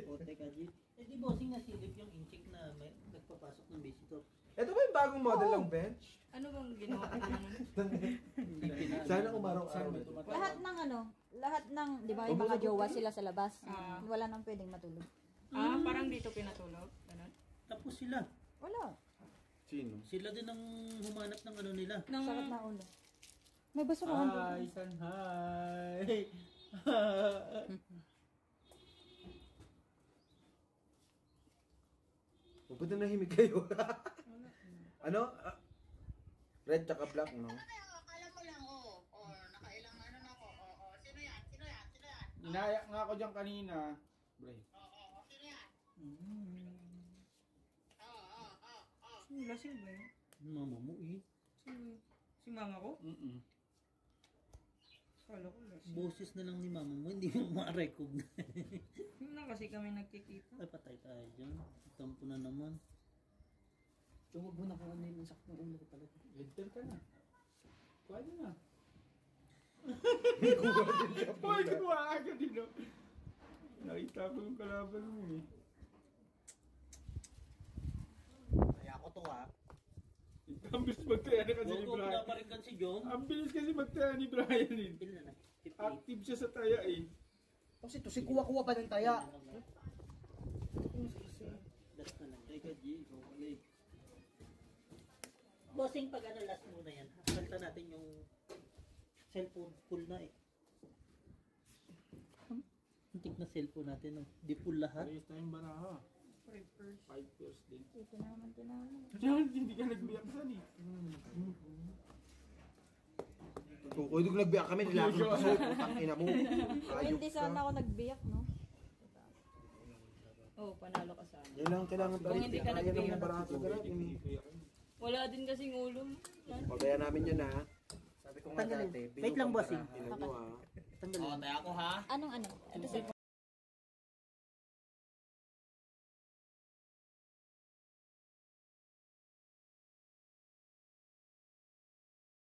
Speaker 2: Pote ka, G. Eh di bossing nasilip yung incheck na may nagpapasok ng visitor.
Speaker 1: Ito ba yung bagong model ng bench?
Speaker 5: ano bang ginawa ko naman?
Speaker 1: Sana umaraw-araw.
Speaker 8: Lahat ng ano, lahat ng, di ba, yung mga jowa sila sa labas.
Speaker 5: Ah.
Speaker 8: Wala nang pwedeng matulog.
Speaker 5: Ah, parang dito pinatulog. Ganun.
Speaker 2: Tapos sila.
Speaker 8: Wala.
Speaker 1: Sino?
Speaker 2: Sila din ang humanap ng ano nila.
Speaker 5: Nang,
Speaker 8: Sakit na ulo. May basurahan
Speaker 6: Hi,
Speaker 8: doon.
Speaker 6: san hi.
Speaker 1: Huwag ba nahimik kayo? Ano? Ah, red tsaka black, no?
Speaker 3: Akala mo lang, nakailang ano na ako. Sino yan? Sino yan? Sino yan?
Speaker 6: Inaya nga ako dyan kanina. Bray.
Speaker 3: Sino yan?
Speaker 5: lasing ba yun?
Speaker 2: Mama mo eh.
Speaker 5: Si mama ko? Kala ko lasing.
Speaker 2: Boses na lang ni mama mo, hindi mo ma-recognize.
Speaker 5: Hindi na kasi kami nagkikita.
Speaker 2: Ay, patay tayo dyan. Tampo na naman.
Speaker 7: Joe, huwag mo na kung ano yung sakit ng ulo ko talaga.
Speaker 6: Enter ka na. Pwede na.
Speaker 1: May kuha din siya.
Speaker 6: Pwede mo agad din, no? Nakita ko yung kalaban mo eh.
Speaker 7: Kaya ako to, ha.
Speaker 6: Tama Ang bilis magtaya na kasi ni
Speaker 2: Huwag ko
Speaker 6: Brian.
Speaker 2: pinaparikan si Jong.
Speaker 6: Ang bilis kasi magtaya ni Brian eh.
Speaker 2: Pil na na.
Speaker 6: Active siya sa taya eh.
Speaker 7: Kasi to, si kuha-kuha pa ng taya.
Speaker 2: Last na lang. Teka, G. Bossing, pag ano, last muna yan. Kalta natin yung cellphone. Full na eh. Antik na cellphone natin. No? Di full lahat.
Speaker 6: Parehas tayong baraha. 5 years din.
Speaker 8: Ito naman.
Speaker 6: Yan, hindi ka nagbiyak saan eh.
Speaker 1: Kung kung nagbiyak kami, nilakot ko sa putang ina mo.
Speaker 8: Hindi sana ako nagbiyak, no?
Speaker 5: Oh, panalo ka sana.
Speaker 1: Yan lang kailangan pa
Speaker 5: Kung
Speaker 1: rin.
Speaker 5: hindi ka
Speaker 1: Kaya
Speaker 5: nagbiyak.
Speaker 1: ng barato.
Speaker 5: Wala din kasing ulo. Yan.
Speaker 1: Pabaya namin yan ha.
Speaker 7: Sabi ko nga
Speaker 2: Tanggalin.
Speaker 7: dati,
Speaker 2: Wait lang, bossing.
Speaker 1: Tingnan nyo ha.
Speaker 2: Tanggalin.
Speaker 9: Tayo ako ha.
Speaker 8: Anong ano? Ito sa